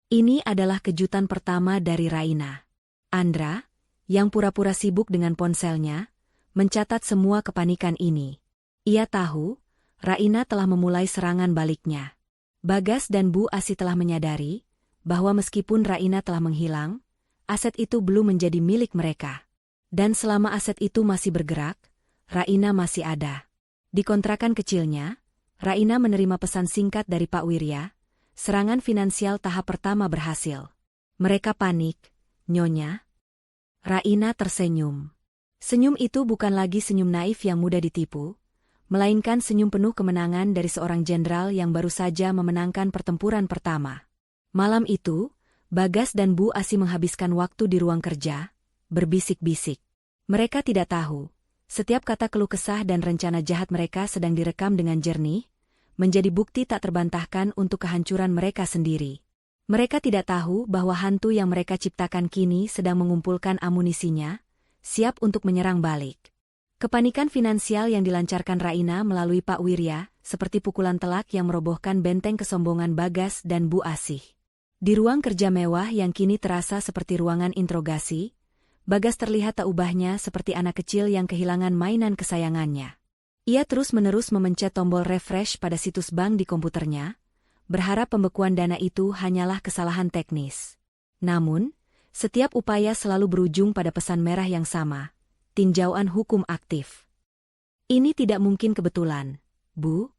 Ini adalah kejutan pertama dari Raina. Andra, yang pura-pura sibuk dengan ponselnya, mencatat semua kepanikan ini. Ia tahu, Raina telah memulai serangan baliknya. Bagas dan Bu Asih telah menyadari, bahwa meskipun Raina telah menghilang, aset itu belum menjadi milik mereka. Dan selama aset itu masih bergerak, Raina masih ada. Di kontrakan kecilnya, Raina menerima pesan singkat dari Pak Wirya, serangan finansial tahap pertama berhasil. Mereka panik, Nyonya. Raina tersenyum. Senyum itu bukan lagi senyum naif yang mudah ditipu, melainkan senyum penuh kemenangan dari seorang jenderal yang baru saja memenangkan pertempuran pertama. Malam itu, Bagas dan Bu Asih menghabiskan waktu di ruang kerja, berbisik-bisik. Mereka tidak tahu, setiap kata keluh kesah dan rencana jahat mereka sedang direkam dengan jernih, menjadi bukti tak terbantahkan untuk kehancuran mereka sendiri. Mereka tidak tahu bahwa hantu yang mereka ciptakan kini sedang mengumpulkan amunisinya, siap untuk menyerang balik. Kepanikan finansial yang dilancarkan Raina melalui Pak Wirya, seperti pukulan telak yang merobohkan benteng kesombongan Bagas dan Bu Asih. Di ruang kerja mewah yang kini terasa seperti ruangan interogasi, Bagas terlihat tak ubahnya seperti anak kecil yang kehilangan mainan kesayangannya. Ia terus-menerus memencet tombol refresh pada situs bank di komputernya, berharap pembekuan dana itu hanyalah kesalahan teknis. Namun, setiap upaya selalu berujung pada pesan merah yang sama, tinjauan hukum aktif. Ini tidak mungkin kebetulan, Bu,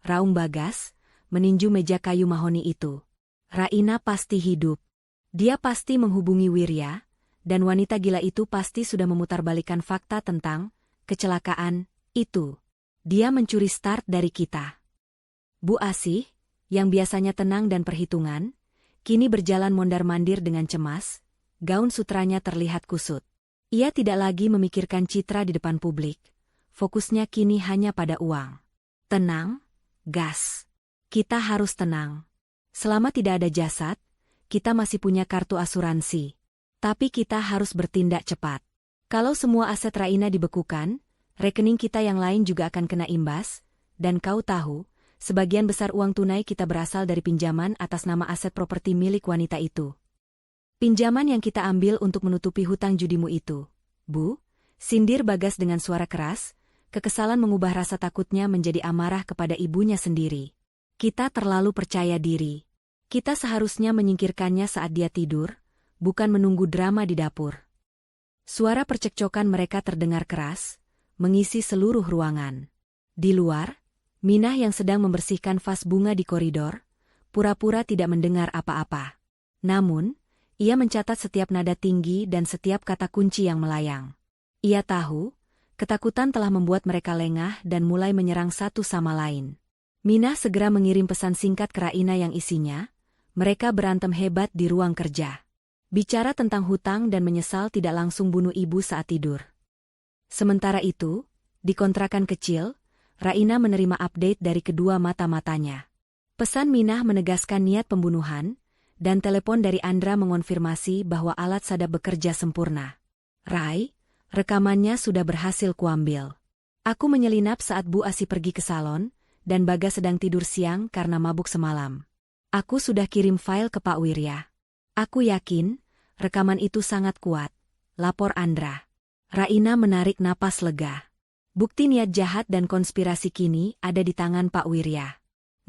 raung Bagas, meninju meja kayu mahoni itu. Raina pasti hidup. Dia pasti menghubungi Wirya, dan wanita gila itu pasti sudah memutarbalikkan fakta tentang kecelakaan itu. Dia mencuri start dari kita. Bu Asih, yang biasanya tenang dan perhitungan, kini berjalan mondar-mandir dengan cemas, gaun sutranya terlihat kusut. Ia tidak lagi memikirkan citra di depan publik, fokusnya kini hanya pada uang. Tenang, gas. Kita harus tenang. Selama tidak ada jasad, kita masih punya kartu asuransi. Tapi kita harus bertindak cepat. Kalau semua aset Raina dibekukan, rekening kita yang lain juga akan kena imbas, dan kau tahu, sebagian besar uang tunai kita berasal dari pinjaman atas nama aset properti milik wanita itu. Pinjaman yang kita ambil untuk menutupi hutang judimu itu. Bu, sindir Bagas dengan suara keras, kekesalan mengubah rasa takutnya menjadi amarah kepada ibunya sendiri. Kita terlalu percaya diri. Kita seharusnya menyingkirkannya saat dia tidur, bukan menunggu drama di dapur. Suara percekcokan mereka terdengar keras, mengisi seluruh ruangan. Di luar, Minah yang sedang membersihkan vas bunga di koridor, pura-pura tidak mendengar apa-apa. Namun, ia mencatat setiap nada tinggi dan setiap kata kunci yang melayang. Ia tahu, ketakutan telah membuat mereka lengah dan mulai menyerang satu sama lain. Minah segera mengirim pesan singkat ke Raina yang isinya, mereka berantem hebat di ruang kerja. Bicara tentang hutang dan menyesal tidak langsung bunuh ibu saat tidur. Sementara itu, di kontrakan kecil, Raina menerima update dari kedua mata-matanya. Pesan Minah menegaskan niat pembunuhan, dan telepon dari Andra mengonfirmasi bahwa alat sadap bekerja sempurna. Rai, rekamannya sudah berhasil kuambil. Aku menyelinap saat Bu Asi pergi ke salon, dan Bagas sedang tidur siang karena mabuk semalam. Aku sudah kirim file ke Pak Wirya. Aku yakin, rekaman itu sangat kuat, lapor Andra. Raina menarik napas lega. Bukti niat jahat dan konspirasi kini ada di tangan Pak Wirya.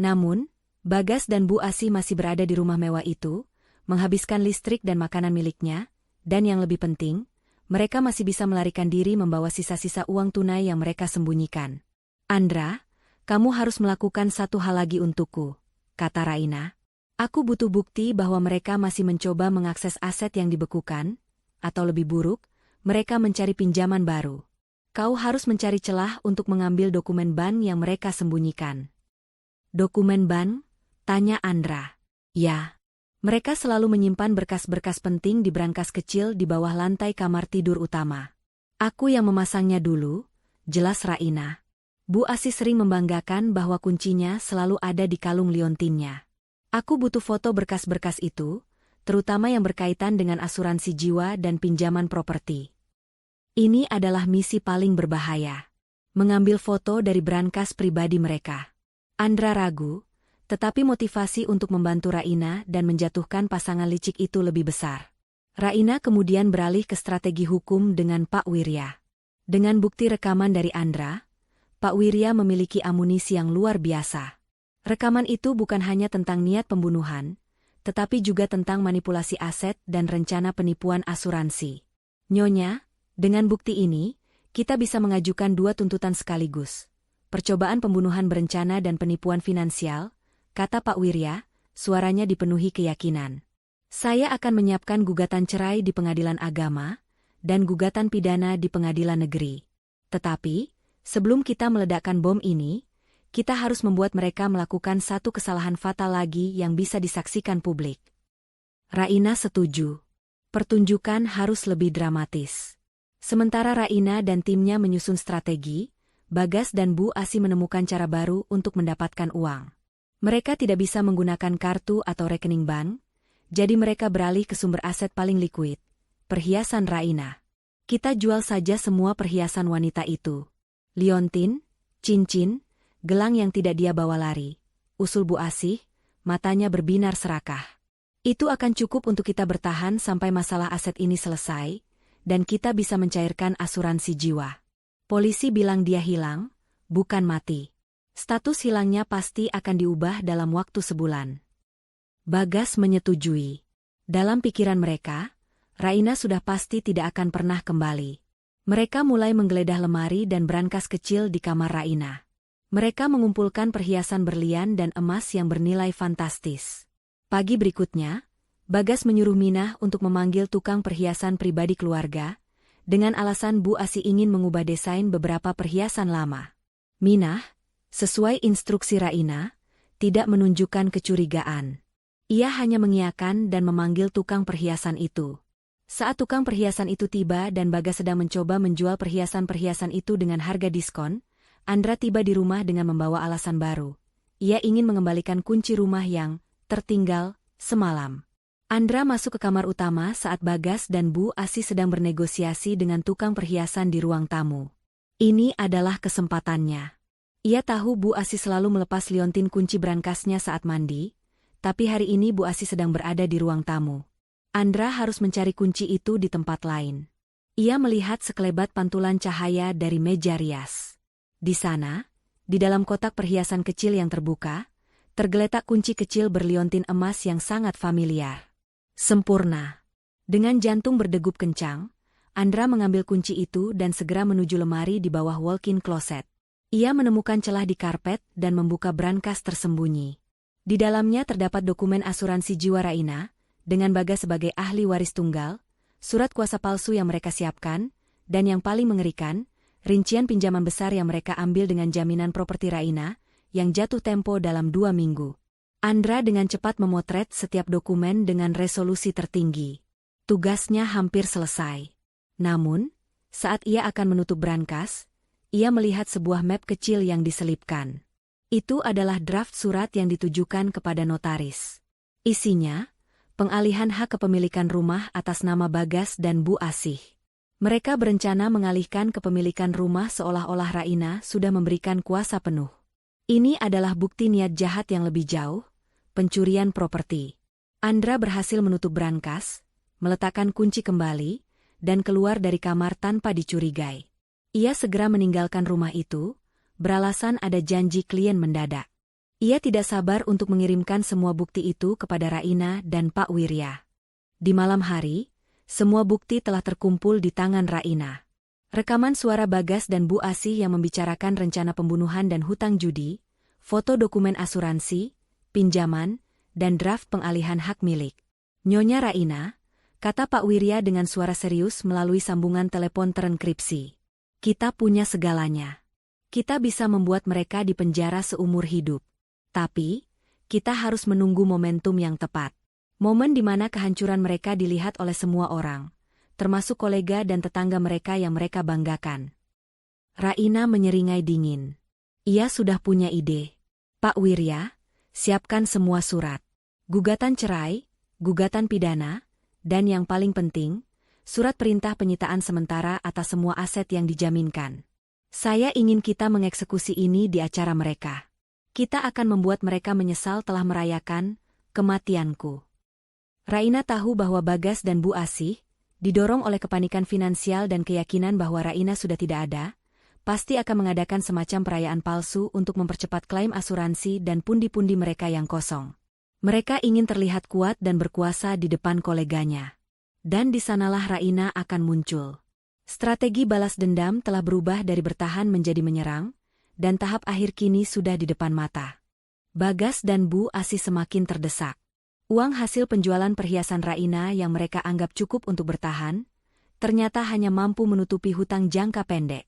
Namun, Bagas dan Bu Asi masih berada di rumah mewah itu, menghabiskan listrik dan makanan miliknya, dan yang lebih penting, mereka masih bisa melarikan diri membawa sisa-sisa uang tunai yang mereka sembunyikan. Andra, kamu harus melakukan satu hal lagi untukku, kata Raina. Aku butuh bukti bahwa mereka masih mencoba mengakses aset yang dibekukan, atau lebih buruk, mereka mencari pinjaman baru. Kau harus mencari celah untuk mengambil dokumen bank yang mereka sembunyikan. Dokumen bank? Tanya Andra. Ya. Mereka selalu menyimpan berkas-berkas penting di brankas kecil di bawah lantai kamar tidur utama. Aku yang memasangnya dulu, jelas Raina. Bu Asi sering membanggakan bahwa kuncinya selalu ada di kalung liontinnya. Aku butuh foto berkas-berkas itu, terutama yang berkaitan dengan asuransi jiwa dan pinjaman properti. Ini adalah misi paling berbahaya. Mengambil foto dari brankas pribadi mereka. Andra ragu, tetapi motivasi untuk membantu Raina dan menjatuhkan pasangan licik itu lebih besar. Raina kemudian beralih ke strategi hukum dengan Pak Wirya. Dengan bukti rekaman dari Andra, Pak Wirya memiliki amunisi yang luar biasa. Rekaman itu bukan hanya tentang niat pembunuhan, tetapi juga tentang manipulasi aset dan rencana penipuan asuransi. Nyonya, dengan bukti ini, kita bisa mengajukan dua tuntutan sekaligus. Percobaan pembunuhan berencana dan penipuan finansial, kata Pak Wirya, suaranya dipenuhi keyakinan. Saya akan menyiapkan gugatan cerai di pengadilan agama, dan gugatan pidana di pengadilan negeri. Tetapi, sebelum kita meledakkan bom ini, kita harus membuat mereka melakukan satu kesalahan fatal lagi yang bisa disaksikan publik. Raina setuju. Pertunjukan harus lebih dramatis. Sementara Raina dan timnya menyusun strategi, Bagas dan Bu Asi menemukan cara baru untuk mendapatkan uang. Mereka tidak bisa menggunakan kartu atau rekening bank, jadi mereka beralih ke sumber aset paling likuid, perhiasan Raina. Kita jual saja semua perhiasan wanita itu. Liontin, cincin, gelang yang tidak dia bawa lari, usul Bu Asih, matanya berbinar serakah. Itu akan cukup untuk kita bertahan sampai masalah aset ini selesai, dan kita bisa mencairkan asuransi jiwa. Polisi bilang dia hilang, bukan mati. Status hilangnya pasti akan diubah dalam waktu sebulan. Bagas menyetujui. Dalam pikiran mereka, Raina sudah pasti tidak akan pernah kembali. Mereka mulai menggeledah lemari dan brankas kecil di kamar Raina. Mereka mengumpulkan perhiasan berlian dan emas yang bernilai fantastis. Pagi berikutnya, Bagas menyuruh Minah untuk memanggil tukang perhiasan pribadi keluarga, dengan alasan Bu Asi ingin mengubah desain beberapa perhiasan lama. Minah, sesuai instruksi Raina, tidak menunjukkan kecurigaan. Ia hanya mengiyakan dan memanggil tukang perhiasan itu. Saat tukang perhiasan itu tiba dan Bagas sedang mencoba menjual perhiasan-perhiasan itu dengan harga diskon, Andra tiba di rumah dengan membawa alasan baru. Ia ingin mengembalikan kunci rumah yang tertinggal semalam. Andra masuk ke kamar utama saat Bagas dan Bu Asi sedang bernegosiasi dengan tukang perhiasan di ruang tamu. Ini adalah kesempatannya. Ia tahu Bu Asi selalu melepas liontin kunci brankasnya saat mandi, tapi hari ini Bu Asi sedang berada di ruang tamu. Andra harus mencari kunci itu di tempat lain. Ia melihat sekelebat pantulan cahaya dari meja rias. Di sana, di dalam kotak perhiasan kecil yang terbuka, tergeletak kunci kecil berliontin emas yang sangat familiar. Sempurna. Dengan jantung berdegup kencang, Andra mengambil kunci itu dan segera menuju lemari di bawah walk-in closet. Ia menemukan celah di karpet dan membuka brankas tersembunyi. Di dalamnya terdapat dokumen asuransi jiwa Raina, dengan Bagas sebagai ahli waris tunggal, surat kuasa palsu yang mereka siapkan, dan yang paling mengerikan, rincian pinjaman besar yang mereka ambil dengan jaminan properti Raina, yang jatuh tempo dalam 2 minggu. Andra dengan cepat memotret setiap dokumen dengan resolusi tertinggi. Tugasnya hampir selesai. Namun, saat ia akan menutup brankas, ia melihat sebuah map kecil yang diselipkan. Itu adalah draft surat yang ditujukan kepada notaris. Isinya, pengalihan hak kepemilikan rumah atas nama Bagas dan Bu Asih. Mereka berencana mengalihkan kepemilikan rumah seolah-olah Raina sudah memberikan kuasa penuh. Ini adalah bukti niat jahat yang lebih jauh, pencurian properti. Andra berhasil menutup brankas, meletakkan kunci kembali, dan keluar dari kamar tanpa dicurigai. Ia segera meninggalkan rumah itu, beralasan ada janji klien mendadak. Ia tidak sabar untuk mengirimkan semua bukti itu kepada Raina dan Pak Wirya. Di malam hari, semua bukti telah terkumpul di tangan Raina. Rekaman suara Bagas dan Bu Asih yang membicarakan rencana pembunuhan dan hutang judi, foto dokumen asuransi, pinjaman, dan draft pengalihan hak milik. Nyonya Raina, kata Pak Wirya dengan suara serius melalui sambungan telepon terenkripsi. Kita punya segalanya. Kita bisa membuat mereka dipenjara seumur hidup. Tapi, kita harus menunggu momentum yang tepat. Momen di mana kehancuran mereka dilihat oleh semua orang, termasuk kolega dan tetangga mereka yang mereka banggakan. Raina menyeringai dingin. Ia sudah punya ide. Pak Wirya, siapkan semua surat. Gugatan cerai, gugatan pidana, dan yang paling penting, surat perintah penyitaan sementara atas semua aset yang dijaminkan. Saya ingin kita mengeksekusi ini di acara mereka. Kita akan membuat mereka menyesal telah merayakan kematianku. Raina tahu bahwa Bagas dan Bu Asih, didorong oleh kepanikan finansial dan keyakinan bahwa Raina sudah tidak ada, pasti akan mengadakan semacam perayaan palsu untuk mempercepat klaim asuransi dan pundi-pundi mereka yang kosong. Mereka ingin terlihat kuat dan berkuasa di depan koleganya. Dan di sanalah Raina akan muncul. Strategi balas dendam telah berubah dari bertahan menjadi menyerang, dan tahap akhir kini sudah di depan mata. Bagas dan Bu Asih semakin terdesak. Uang hasil penjualan perhiasan Raina yang mereka anggap cukup untuk bertahan, ternyata hanya mampu menutupi hutang jangka pendek.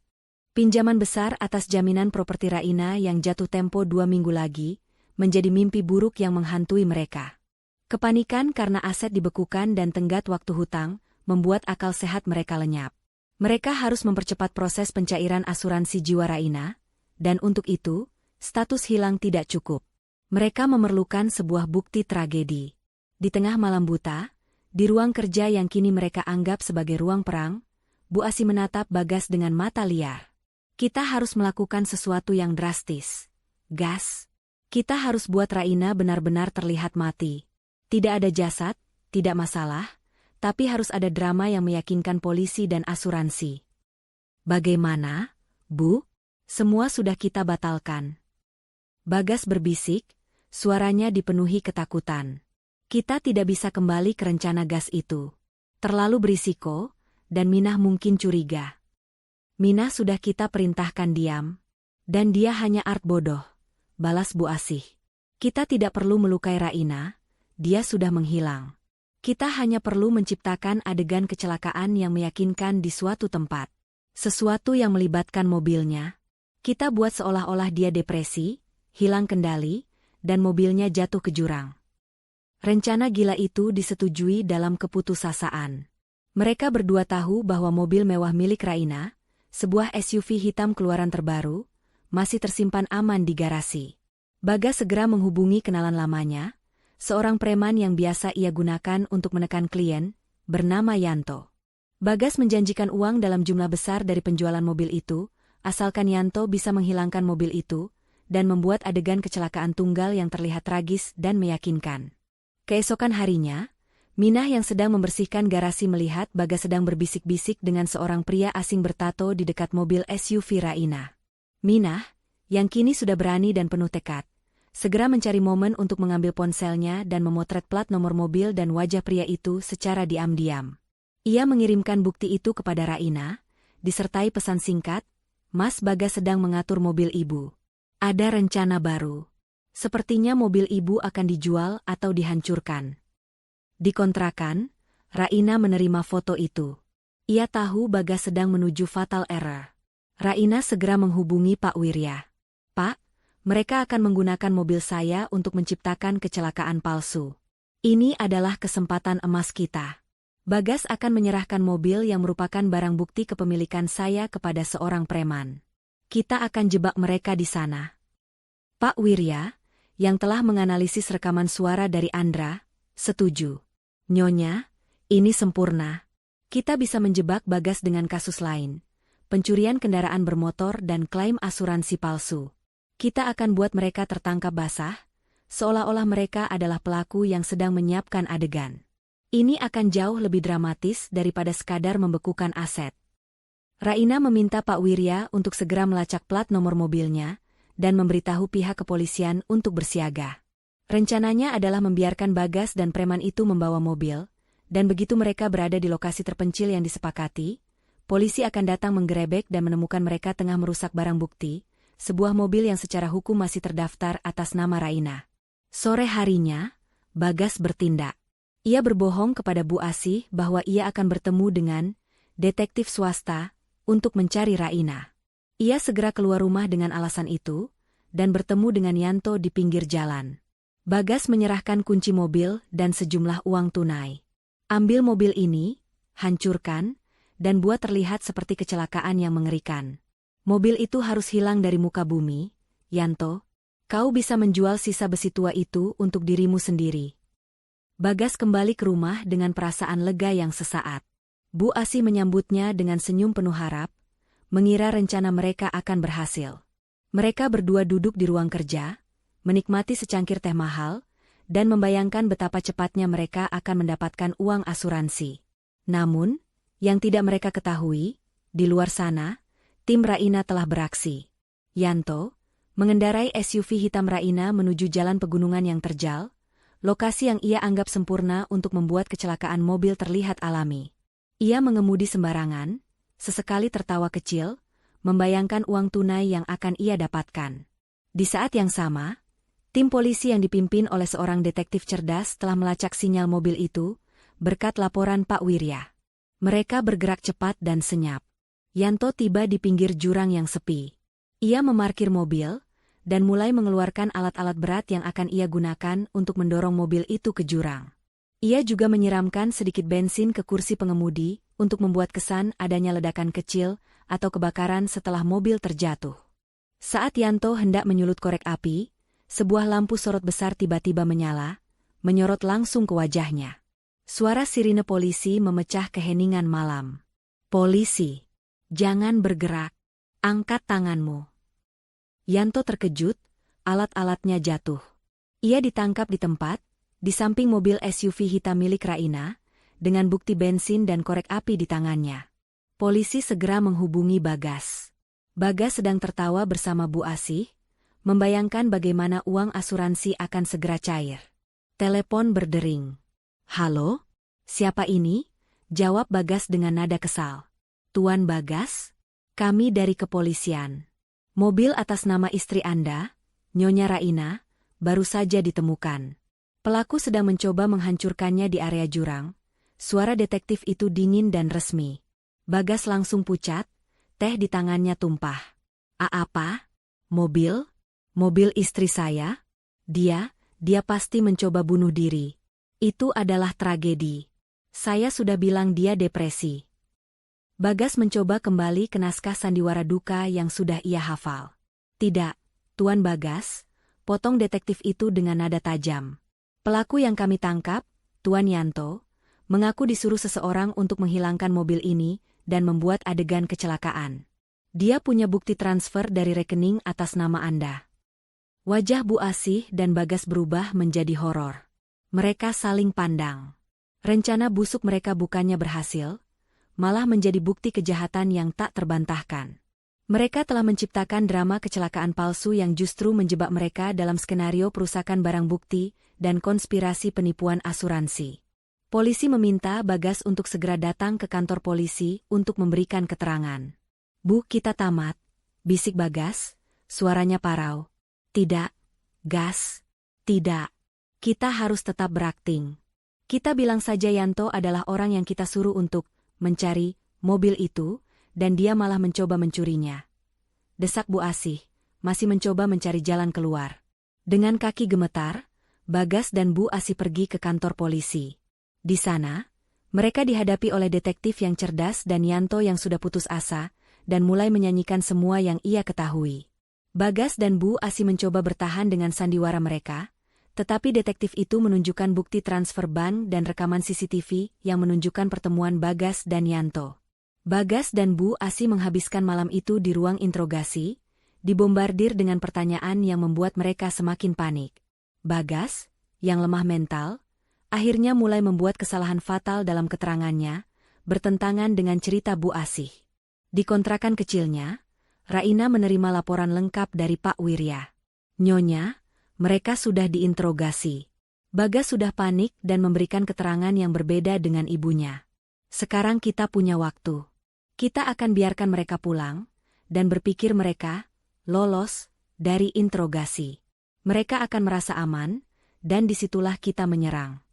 Pinjaman besar atas jaminan properti Raina yang jatuh tempo 2 minggu lagi, menjadi mimpi buruk yang menghantui mereka. Kepanikan karena aset dibekukan dan tenggat waktu hutang, membuat akal sehat mereka lenyap. Mereka harus mempercepat proses pencairan asuransi jiwa Raina, dan untuk itu, status hilang tidak cukup. Mereka memerlukan sebuah bukti tragedi. Di tengah malam buta, di ruang kerja yang kini mereka anggap sebagai ruang perang, Bu Asih menatap Bagas dengan mata liar. Kita harus melakukan sesuatu yang drastis. Gas. Kita harus buat Raina benar-benar terlihat mati. Tidak ada jasad, tidak masalah, tapi harus ada drama yang meyakinkan polisi dan asuransi. Bagaimana, Bu? Semua sudah kita batalkan. Bagas berbisik, suaranya dipenuhi ketakutan. Kita tidak bisa kembali ke rencana gas itu. Terlalu berisiko, dan Minah mungkin curiga. Minah sudah kita perintahkan diam. Dan dia hanya art bodoh, balas Bu Asih. Kita tidak perlu melukai Raina, dia sudah menghilang. Kita hanya perlu menciptakan adegan kecelakaan yang meyakinkan di suatu tempat. Sesuatu yang melibatkan mobilnya. Kita buat seolah-olah dia depresi, hilang kendali, dan mobilnya jatuh ke jurang. Rencana gila itu disetujui dalam keputusasaan. Mereka berdua tahu bahwa mobil mewah milik Raina, sebuah SUV hitam keluaran terbaru, masih tersimpan aman di garasi. Bagas segera menghubungi kenalan lamanya, seorang preman yang biasa ia gunakan untuk menekan klien, bernama Yanto. Bagas menjanjikan uang dalam jumlah besar dari penjualan mobil itu, asalkan Yanto bisa menghilangkan mobil itu, dan membuat adegan kecelakaan tunggal yang terlihat tragis dan meyakinkan. Keesokan harinya, Minah yang sedang membersihkan garasi melihat Bagas sedang berbisik-bisik dengan seorang pria asing bertato di dekat mobil SUV Raina. Minah, yang kini sudah berani dan penuh tekad, segera mencari momen untuk mengambil ponselnya dan memotret plat nomor mobil dan wajah pria itu secara diam-diam. Ia mengirimkan bukti itu kepada Raina, disertai pesan singkat, Mas Bagas sedang mengatur mobil ibu. Ada rencana baru. Sepertinya mobil ibu akan dijual atau dihancurkan. Di kontrakan, Raina menerima foto itu. Ia tahu Bagas sedang menuju fatal error. Raina segera menghubungi Pak Wirya. Pak, mereka akan menggunakan mobil saya untuk menciptakan kecelakaan palsu. Ini adalah kesempatan emas kita. Bagas akan menyerahkan mobil yang merupakan barang bukti kepemilikan saya kepada seorang preman. Kita akan jebak mereka di sana. Pak Wirya, yang telah menganalisis rekaman suara dari Andra, setuju. Nyonya, ini sempurna. Kita bisa menjebak Bagas dengan kasus lain. Pencurian kendaraan bermotor dan klaim asuransi palsu. Kita akan buat mereka tertangkap basah, seolah-olah mereka adalah pelaku yang sedang menyiapkan adegan. Ini akan jauh lebih dramatis daripada sekadar membekukan aset. Raina meminta Pak Wirya untuk segera melacak plat nomor mobilnya dan memberitahu pihak kepolisian untuk bersiaga. Rencananya adalah membiarkan Bagas dan preman itu membawa mobil, dan begitu mereka berada di lokasi terpencil yang disepakati, polisi akan datang menggerebek dan menemukan mereka tengah merusak barang bukti, sebuah mobil yang secara hukum masih terdaftar atas nama Raina. Sore harinya, Bagas bertindak. Ia berbohong kepada Bu Asih bahwa ia akan bertemu dengan detektif swasta untuk mencari Raina. Ia segera keluar rumah dengan alasan itu, dan bertemu dengan Yanto di pinggir jalan. Bagas menyerahkan kunci mobil dan sejumlah uang tunai. Ambil mobil ini, hancurkan, dan buat terlihat seperti kecelakaan yang mengerikan. Mobil itu harus hilang dari muka bumi, Yanto. Kau bisa menjual sisa besi tua itu untuk dirimu sendiri. Bagas kembali ke rumah dengan perasaan lega yang sesaat. Bu Asih menyambutnya dengan senyum penuh harap, mengira rencana mereka akan berhasil. Mereka berdua duduk di ruang kerja, menikmati secangkir teh mahal, dan membayangkan betapa cepatnya mereka akan mendapatkan uang asuransi. Namun, yang tidak mereka ketahui, di luar sana, tim Raina telah beraksi. Yanto, mengendarai SUV hitam Raina menuju jalan pegunungan yang terjal, lokasi yang ia anggap sempurna untuk membuat kecelakaan mobil terlihat alami. Ia mengemudi sembarangan, sesekali tertawa kecil, membayangkan uang tunai yang akan ia dapatkan. Di saat yang sama, tim polisi yang dipimpin oleh seorang detektif cerdas telah melacak sinyal mobil itu, berkat laporan Pak Wirya. Mereka bergerak cepat dan senyap. Yanto tiba di pinggir jurang yang sepi. Ia memarkir mobil, dan mulai mengeluarkan alat-alat berat yang akan ia gunakan untuk mendorong mobil itu ke jurang. Ia juga menyiramkan sedikit bensin ke kursi pengemudi untuk membuat kesan adanya ledakan kecil atau kebakaran setelah mobil terjatuh. Saat Yanto hendak menyulut korek api, sebuah lampu sorot besar tiba-tiba menyala, menyorot langsung ke wajahnya. Suara sirine polisi memecah keheningan malam. Polisi, jangan bergerak, angkat tanganmu. Yanto terkejut, alat-alatnya jatuh. Ia ditangkap di tempat, di samping mobil SUV hitam milik Raina, dengan bukti bensin dan korek api di tangannya. Polisi segera menghubungi Bagas. Bagas sedang tertawa bersama Bu Asih, membayangkan bagaimana uang asuransi akan segera cair. Telepon berdering. Halo? Siapa ini? Jawab Bagas dengan nada kesal. Tuan Bagas? Kami dari kepolisian. Mobil atas nama istri Anda, Nyonya Raina, baru saja ditemukan. Pelaku sedang mencoba menghancurkannya di area jurang. Suara detektif itu dingin dan resmi. Bagas langsung pucat, teh di tangannya tumpah. Apa? Mobil? Mobil istri saya? Dia pasti mencoba bunuh diri. Itu adalah tragedi. Saya sudah bilang dia depresi. Bagas mencoba kembali ke naskah sandiwara duka yang sudah ia hafal. Tidak, Tuan Bagas, potong detektif itu dengan nada tajam. Pelaku yang kami tangkap, Tuan Yanto, mengaku disuruh seseorang untuk menghilangkan mobil ini dan membuat adegan kecelakaan. Dia punya bukti transfer dari rekening atas nama Anda. Wajah Bu Asih dan Bagas berubah menjadi horor. Mereka saling pandang. Rencana busuk mereka bukannya berhasil, malah menjadi bukti kejahatan yang tak terbantahkan. Mereka telah menciptakan drama kecelakaan palsu yang justru menjebak mereka dalam skenario perusakan barang bukti dan konspirasi penipuan asuransi. Polisi meminta Bagas untuk segera datang ke kantor polisi untuk memberikan keterangan. Bu, kita tamat, bisik Bagas, suaranya parau. Tidak, Gas. Tidak. Kita harus tetap berakting. Kita bilang saja Yanto adalah orang yang kita suruh untuk mencari mobil itu, dan dia malah mencoba mencurinya. Desak Bu Asih, masih mencoba mencari jalan keluar. Dengan kaki gemetar, Bagas dan Bu Asih pergi ke kantor polisi. Di sana, mereka dihadapi oleh detektif yang cerdas dan Yanto yang sudah putus asa, dan mulai menyanyikan semua yang ia ketahui. Bagas dan Bu Asih mencoba bertahan dengan sandiwara mereka, tetapi detektif itu menunjukkan bukti transfer ban dan rekaman CCTV yang menunjukkan pertemuan Bagas dan Yanto. Bagas dan Bu Asih menghabiskan malam itu di ruang interogasi, dibombardir dengan pertanyaan yang membuat mereka semakin panik. Bagas, yang lemah mental, akhirnya mulai membuat kesalahan fatal dalam keterangannya, bertentangan dengan cerita Bu Asih. Di kontrakan kecilnya, Raina menerima laporan lengkap dari Pak Wirya. Nyonya, mereka sudah diinterogasi. Bagas sudah panik dan memberikan keterangan yang berbeda dengan ibunya. Sekarang kita punya waktu. Kita akan biarkan mereka pulang, dan berpikir mereka lolos dari interogasi. Mereka akan merasa aman, dan disitulah kita menyerang.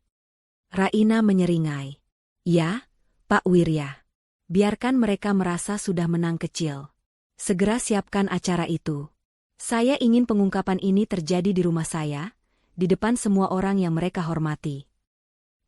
Raina menyeringai. Ya, Pak Wirya. Biarkan mereka merasa sudah menang kecil. Segera siapkan acara itu. Saya ingin pengungkapan ini terjadi di rumah saya, di depan semua orang yang mereka hormati.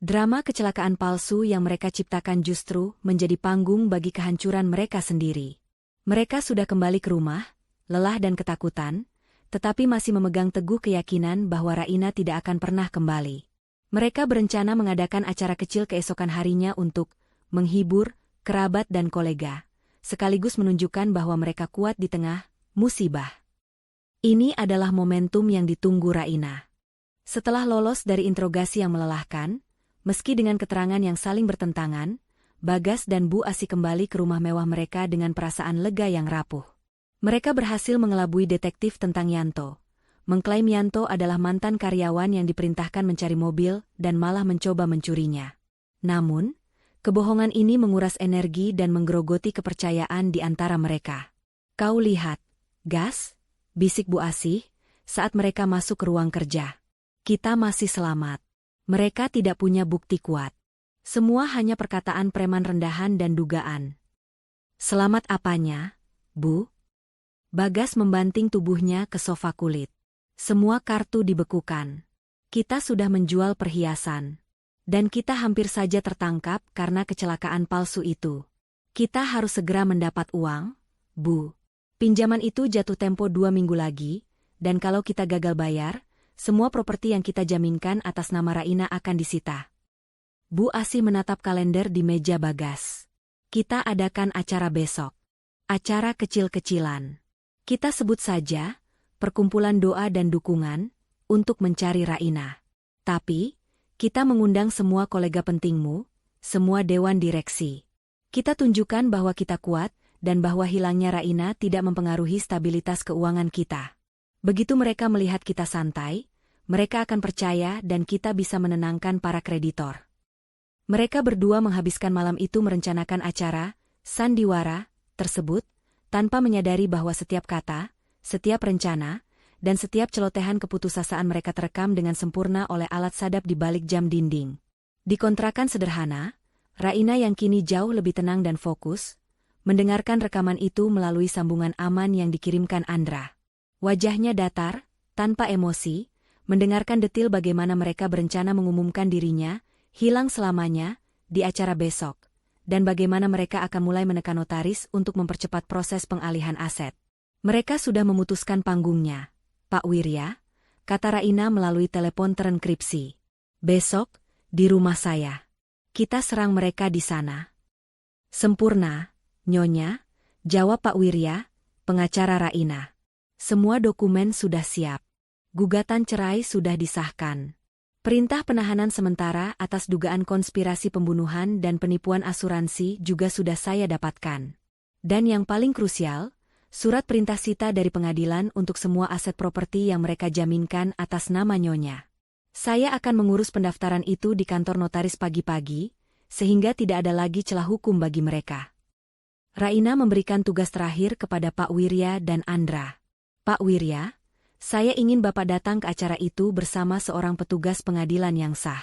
Drama kecelakaan palsu yang mereka ciptakan justru menjadi panggung bagi kehancuran mereka sendiri. Mereka sudah kembali ke rumah, lelah dan ketakutan, tetapi masih memegang teguh keyakinan bahwa Raina tidak akan pernah kembali. Mereka berencana mengadakan acara kecil keesokan harinya untuk menghibur kerabat dan kolega, sekaligus menunjukkan bahwa mereka kuat di tengah musibah. Ini adalah momentum yang ditunggu Raina. Setelah lolos dari interogasi yang melelahkan, meski dengan keterangan yang saling bertentangan, Bagas dan Bu Asih kembali ke rumah mewah mereka dengan perasaan lega yang rapuh. Mereka berhasil mengelabui detektif tentang Yanto. Mengklaim Yanto adalah mantan karyawan yang diperintahkan mencari mobil dan malah mencoba mencurinya. Namun, kebohongan ini menguras energi dan menggerogoti kepercayaan di antara mereka. Kau lihat, Gas? Bisik Bu Asih, saat mereka masuk ke ruang kerja. Kita masih selamat. Mereka tidak punya bukti kuat. Semua hanya perkataan preman rendahan dan dugaan. Selamat apanya, Bu? Bagas membanting tubuhnya ke sofa kulit. Semua kartu dibekukan. Kita sudah menjual perhiasan. Dan kita hampir saja tertangkap karena kecelakaan palsu itu. Kita harus segera mendapat uang, Bu. Pinjaman itu jatuh tempo 2 minggu lagi, dan kalau kita gagal bayar, semua properti yang kita jaminkan atas nama Raina akan disita. Bu Asih menatap kalender di meja Bagas. Kita adakan acara besok. Acara kecil-kecilan. Kita sebut saja, perkumpulan doa dan dukungan, untuk mencari Raina. Tapi, kita mengundang semua kolega pentingmu, semua dewan direksi. Kita tunjukkan bahwa kita kuat, dan bahwa hilangnya Raina tidak mempengaruhi stabilitas keuangan kita. Begitu mereka melihat kita santai, mereka akan percaya dan kita bisa menenangkan para kreditor. Mereka berdua menghabiskan malam itu merencanakan acara sandiwara tersebut, tanpa menyadari bahwa setiap kata, setiap rencana, dan setiap celotehan keputusasaan mereka terekam dengan sempurna oleh alat sadap di balik jam dinding. Di kontrakan sederhana, Raina yang kini jauh lebih tenang dan fokus, mendengarkan rekaman itu melalui sambungan aman yang dikirimkan Andra. Wajahnya datar, tanpa emosi, mendengarkan detil bagaimana mereka berencana mengumumkan dirinya, hilang selamanya, di acara besok, dan bagaimana mereka akan mulai menekan notaris untuk mempercepat proses pengalihan aset. Mereka sudah memutuskan panggungnya, Pak Wirya, kata Raina melalui telepon terenkripsi. Besok, di rumah saya. Kita serang mereka di sana. Sempurna, Nyonya, jawab Pak Wirya, pengacara Raina. Semua dokumen sudah siap. Gugatan cerai sudah disahkan. Perintah penahanan sementara atas dugaan konspirasi pembunuhan dan penipuan asuransi juga sudah saya dapatkan. Dan yang paling krusial, surat perintah sita dari pengadilan untuk semua aset properti yang mereka jaminkan atas nama Nyonya. Saya akan mengurus pendaftaran itu di kantor notaris pagi-pagi, sehingga tidak ada lagi celah hukum bagi mereka. Raina memberikan tugas terakhir kepada Pak Wirya dan Andra. Pak Wirya, Saya ingin Bapak datang ke acara itu bersama seorang petugas pengadilan yang sah.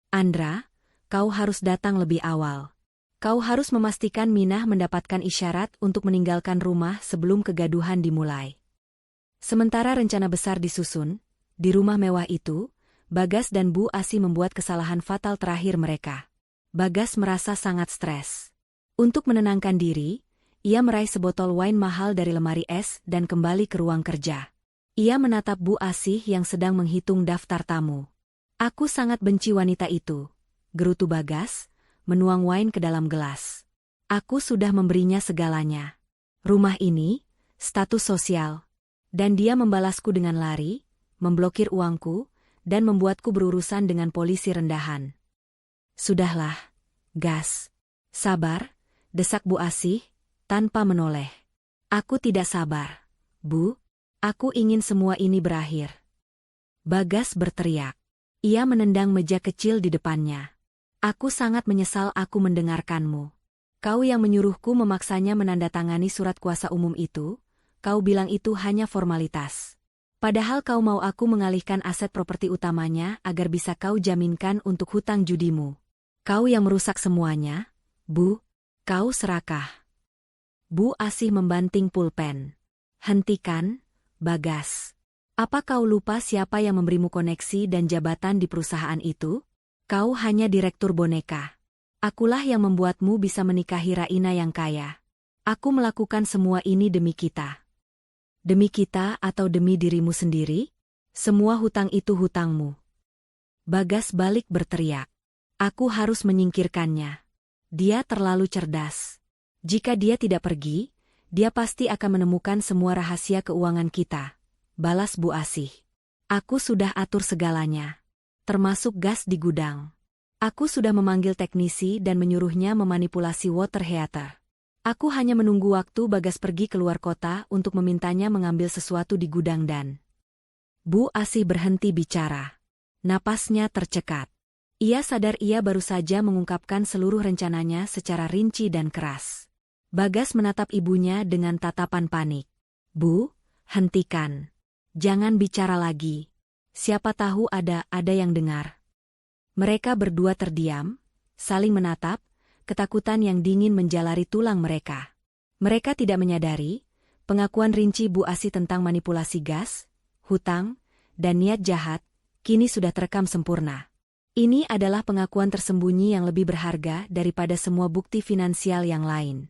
Andra, kau harus datang lebih awal. Kau harus memastikan Minah mendapatkan isyarat untuk meninggalkan rumah sebelum kegaduhan dimulai. Sementara rencana besar disusun, di rumah mewah itu, Bagas dan Bu Asih membuat kesalahan fatal terakhir mereka. Bagas merasa sangat stres. Untuk menenangkan diri, ia meraih sebotol wine mahal dari lemari es dan kembali ke ruang kerja. Ia menatap Bu Asih yang sedang menghitung daftar tamu. Aku sangat benci wanita itu, gerutu Bagas, menuang wine ke dalam gelas. Aku sudah memberinya segalanya. Rumah ini, status sosial. Dan dia membalasku dengan lari, memblokir uangku, dan membuatku berurusan dengan polisi rendahan. Sudahlah, Gas. Sabar, desak Bu Asih, tanpa menoleh. Aku tidak sabar, Bu. Aku ingin semua ini berakhir. Bagas berteriak. Ia menendang meja kecil di depannya. Aku sangat menyesal aku mendengarkanmu. Kau yang menyuruhku memaksanya menandatangani surat kuasa umum itu, kau bilang itu hanya formalitas. Padahal kau mau aku mengalihkan aset properti utamanya agar bisa kau jaminkan untuk hutang judimu. Kau yang merusak semuanya, Bu. Kau serakah. Bu Asih membanting pulpen. Hentikan, Bagas. Apa kau lupa siapa yang memberimu koneksi dan jabatan di perusahaan itu? Kau hanya direktur boneka. Akulah yang membuatmu bisa menikahi Raina yang kaya. Aku melakukan semua ini demi kita. Demi kita atau demi dirimu sendiri? Semua hutang itu hutangmu. Bagas balik berteriak. Aku harus menyingkirkannya. Dia terlalu cerdas. Jika dia tidak pergi, dia pasti akan menemukan semua rahasia keuangan kita. Balas Bu Asih. Aku sudah atur segalanya. Termasuk gas di gudang. Aku sudah memanggil teknisi dan menyuruhnya memanipulasi water heater. Aku hanya menunggu waktu Bagas pergi keluar kota untuk memintanya mengambil sesuatu di gudang dan... Bu Asih berhenti bicara. Napasnya tercekat. Ia sadar ia baru saja mengungkapkan seluruh rencananya secara rinci dan keras. Bagas menatap ibunya dengan tatapan panik. Bu, hentikan. Jangan bicara lagi. Siapa tahu ada yang dengar. Mereka berdua terdiam, saling menatap, ketakutan yang dingin menjalari tulang mereka. Mereka tidak menyadari, pengakuan rinci Bu Asih tentang manipulasi gas, hutang, dan niat jahat, kini sudah terekam sempurna. Ini adalah pengakuan tersembunyi yang lebih berharga daripada semua bukti finansial yang lain.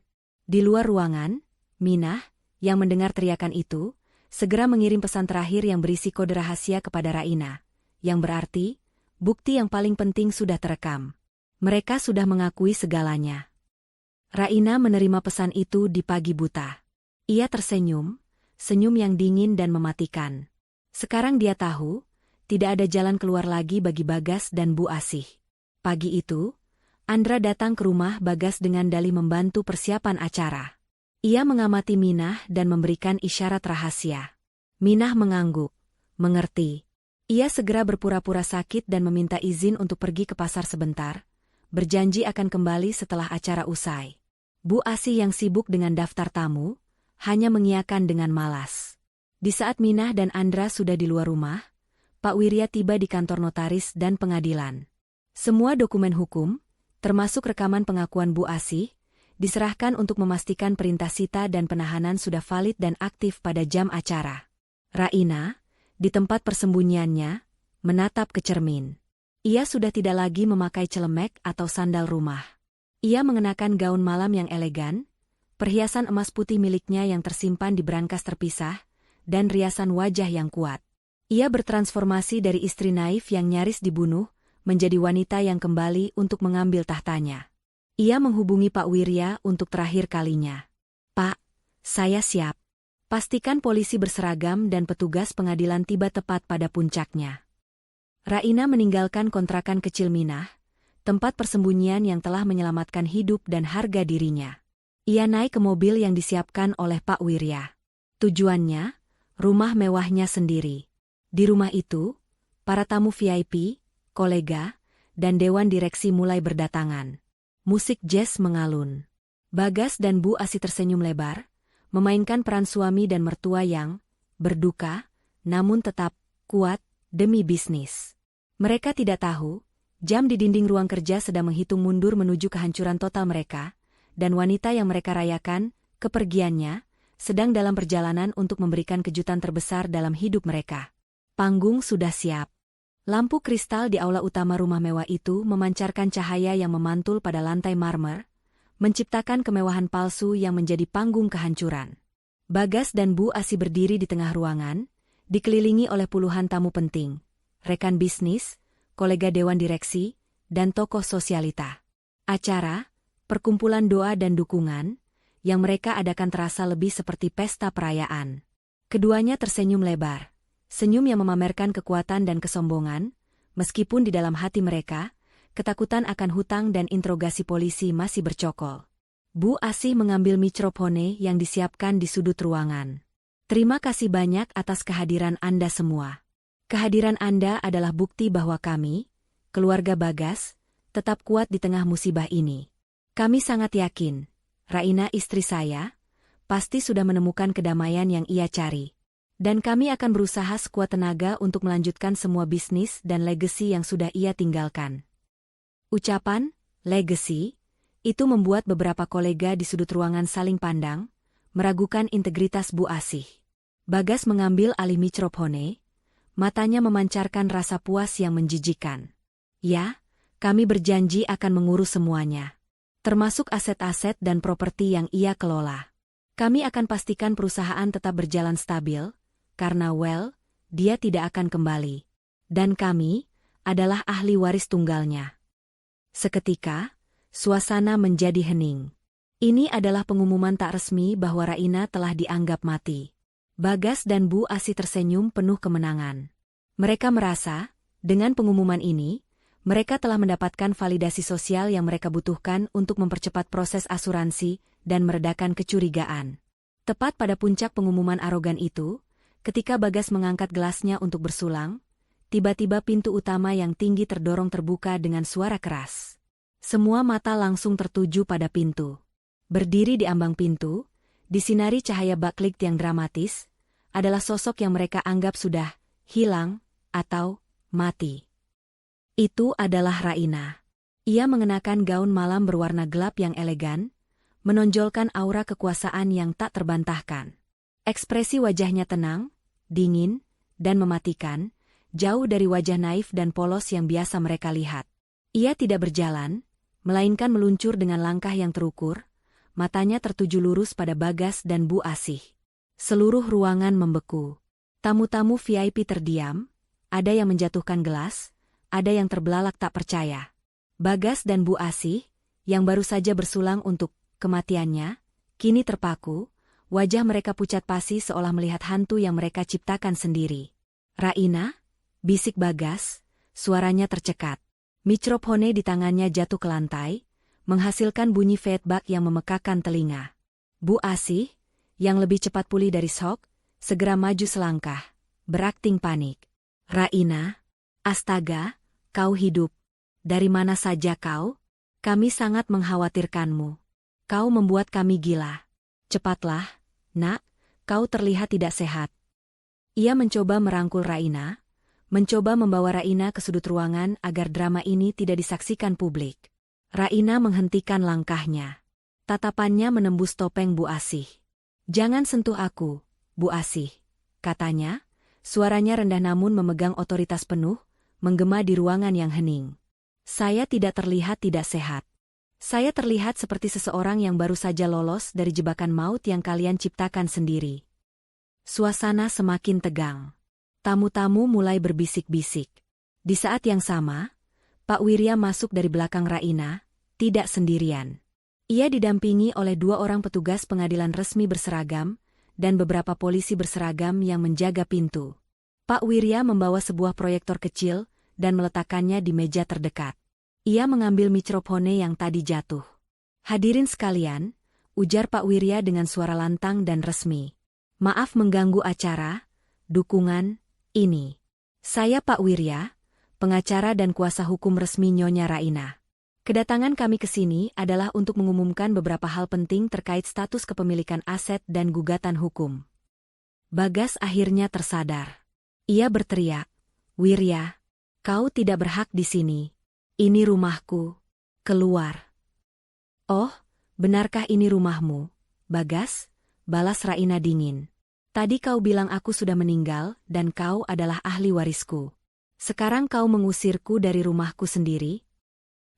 Di luar ruangan, Minah, yang mendengar teriakan itu, segera mengirim pesan terakhir yang berisi kode rahasia kepada Raina, yang berarti, bukti yang paling penting sudah terekam. Mereka sudah mengakui segalanya. Raina menerima pesan itu di pagi buta. Ia tersenyum, senyum yang dingin dan mematikan. Sekarang dia tahu, tidak ada jalan keluar lagi bagi Bagas dan Bu Asih. Pagi itu, Andra datang ke rumah Bagas dengan dalih membantu persiapan acara. Ia mengamati Minah dan memberikan isyarat rahasia. Minah mengangguk, mengerti. Ia segera berpura-pura sakit dan meminta izin untuk pergi ke pasar sebentar, berjanji akan kembali setelah acara usai. Bu Asih yang sibuk dengan daftar tamu, hanya mengiyakan dengan malas. Di saat Minah dan Andra sudah di luar rumah, Pak Wirya tiba di kantor notaris dan pengadilan. Semua dokumen hukum, termasuk rekaman pengakuan Bu Asih, diserahkan untuk memastikan perintah sita dan penahanan sudah valid dan aktif pada jam acara. Raina, di tempat persembunyiannya, menatap ke cermin. Ia sudah tidak lagi memakai celemek atau sandal rumah. Ia mengenakan gaun malam yang elegan, perhiasan emas putih miliknya yang tersimpan di brankas terpisah, dan riasan wajah yang kuat. Ia bertransformasi dari istri naif yang nyaris dibunuh, menjadi wanita yang kembali untuk mengambil tahtanya. Ia menghubungi Pak Wirya untuk terakhir kalinya. Pak, saya siap. Pastikan polisi berseragam dan petugas pengadilan tiba tepat pada puncaknya. Raina meninggalkan kontrakan kecil Minah, tempat persembunyian yang telah menyelamatkan hidup dan harga dirinya. Ia naik ke mobil yang disiapkan oleh Pak Wirya. Tujuannya, rumah mewahnya sendiri. Di rumah itu, para tamu VIP, kolega, dan dewan direksi mulai berdatangan. Musik jazz mengalun. Bagas dan Bu Asih tersenyum lebar, memainkan peran suami dan mertua yang berduka, namun tetap kuat demi bisnis. Mereka tidak tahu, jam di dinding ruang kerja sedang menghitung mundur menuju kehancuran total mereka, dan wanita yang mereka rayakan, kepergiannya, sedang dalam perjalanan untuk memberikan kejutan terbesar dalam hidup mereka. Panggung sudah siap. Lampu kristal di aula utama rumah mewah itu memancarkan cahaya yang memantul pada lantai marmer, menciptakan kemewahan palsu yang menjadi panggung kehancuran. Bagas dan Bu Asih berdiri di tengah ruangan, dikelilingi oleh puluhan tamu penting, rekan bisnis, kolega dewan direksi, dan tokoh sosialita. Acara, perkumpulan doa dan dukungan, yang mereka adakan terasa lebih seperti pesta perayaan. Keduanya tersenyum lebar. Senyum yang memamerkan kekuatan dan kesombongan, meskipun di dalam hati mereka, ketakutan akan hutang dan interogasi polisi masih bercokol. Bu Asih mengambil mikrofone yang disiapkan di sudut ruangan. Terima kasih banyak atas kehadiran Anda semua. Kehadiran Anda adalah bukti bahwa kami, keluarga Bagas, tetap kuat di tengah musibah ini. Kami sangat yakin, Raina istri saya, pasti sudah menemukan kedamaian yang ia cari. Dan kami akan berusaha sekuat tenaga untuk melanjutkan semua bisnis dan legasi yang sudah ia tinggalkan. Ucapan, legasi, itu membuat beberapa kolega di sudut ruangan saling pandang, meragukan integritas Bu Asih. Bagas mengambil alih mikrofone, matanya memancarkan rasa puas yang menjijikan. Ya, kami berjanji akan mengurus semuanya. Termasuk aset-aset dan properti yang ia kelola. Kami akan pastikan perusahaan tetap berjalan stabil, karena dia tidak akan kembali. Dan kami adalah ahli waris tunggalnya. Seketika, suasana menjadi hening. Ini adalah pengumuman tak resmi bahwa Raina telah dianggap mati. Bagas dan Bu Asih tersenyum penuh kemenangan. Mereka merasa, dengan pengumuman ini, mereka telah mendapatkan validasi sosial yang mereka butuhkan untuk mempercepat proses asuransi dan meredakan kecurigaan. Tepat pada puncak pengumuman arogan itu, ketika Bagas mengangkat gelasnya untuk bersulang, tiba-tiba pintu utama yang tinggi terdorong terbuka dengan suara keras. Semua mata langsung tertuju pada pintu. Berdiri di ambang pintu, disinari cahaya backlight yang dramatis, adalah sosok yang mereka anggap sudah hilang atau mati. Itu adalah Raina. Ia mengenakan gaun malam berwarna gelap yang elegan, menonjolkan aura kekuasaan yang tak terbantahkan. Ekspresi wajahnya tenang, dingin, dan mematikan, jauh dari wajah naif dan polos yang biasa mereka lihat. Ia tidak berjalan, melainkan meluncur dengan langkah yang terukur, matanya tertuju lurus pada Bagas dan Bu Asih. Seluruh ruangan membeku. Tamu-tamu VIP terdiam, ada yang menjatuhkan gelas, ada yang terbelalak tak percaya. Bagas dan Bu Asih, yang baru saja bersulang untuk kematiannya, kini terpaku, wajah mereka pucat pasi seolah melihat hantu yang mereka ciptakan sendiri. Raina, bisik Bagas, suaranya tercekat. Mikrofone di tangannya jatuh ke lantai, menghasilkan bunyi feedback yang memekakan telinga. Bu Asih, yang lebih cepat pulih dari shock, segera maju selangkah, berakting panik. Raina, astaga, kau hidup. Dari mana saja kau? Kami sangat mengkhawatirkanmu. Kau membuat kami gila. Cepatlah, nak, kau terlihat tidak sehat. Ia mencoba merangkul Raina, mencoba membawa Raina ke sudut ruangan agar drama ini tidak disaksikan publik. Raina menghentikan langkahnya. Tatapannya menembus topeng Bu Asih. Jangan sentuh aku, Bu Asih, katanya, suaranya rendah namun memegang otoritas penuh, menggema di ruangan yang hening. Saya tidak terlihat tidak sehat. Saya terlihat seperti seseorang yang baru saja lolos dari jebakan maut yang kalian ciptakan sendiri. Suasana semakin tegang. Tamu-tamu mulai berbisik-bisik. Di saat yang sama, Pak Wirya masuk dari belakang Raina, tidak sendirian. Ia didampingi oleh 2 orang petugas pengadilan resmi berseragam, dan beberapa polisi berseragam yang menjaga pintu. Pak Wirya membawa sebuah proyektor kecil, dan meletakkannya di meja terdekat. Ia mengambil mikrofone yang tadi jatuh. Hadirin sekalian, ujar Pak Wirya dengan suara lantang dan resmi. Maaf mengganggu acara, dukungan, ini. Saya Pak Wirya, pengacara dan kuasa hukum resmi Nyonya Raina. Kedatangan kami ke sini adalah untuk mengumumkan beberapa hal penting terkait status kepemilikan aset dan gugatan hukum. Bagas akhirnya tersadar. Ia berteriak, "Wirya, kau tidak berhak di sini. Ini rumahku. Keluar." "Oh, benarkah ini rumahmu, Bagas?" balas Raina dingin. "Tadi kau bilang aku sudah meninggal dan kau adalah ahli warisku. Sekarang kau mengusirku dari rumahku sendiri?"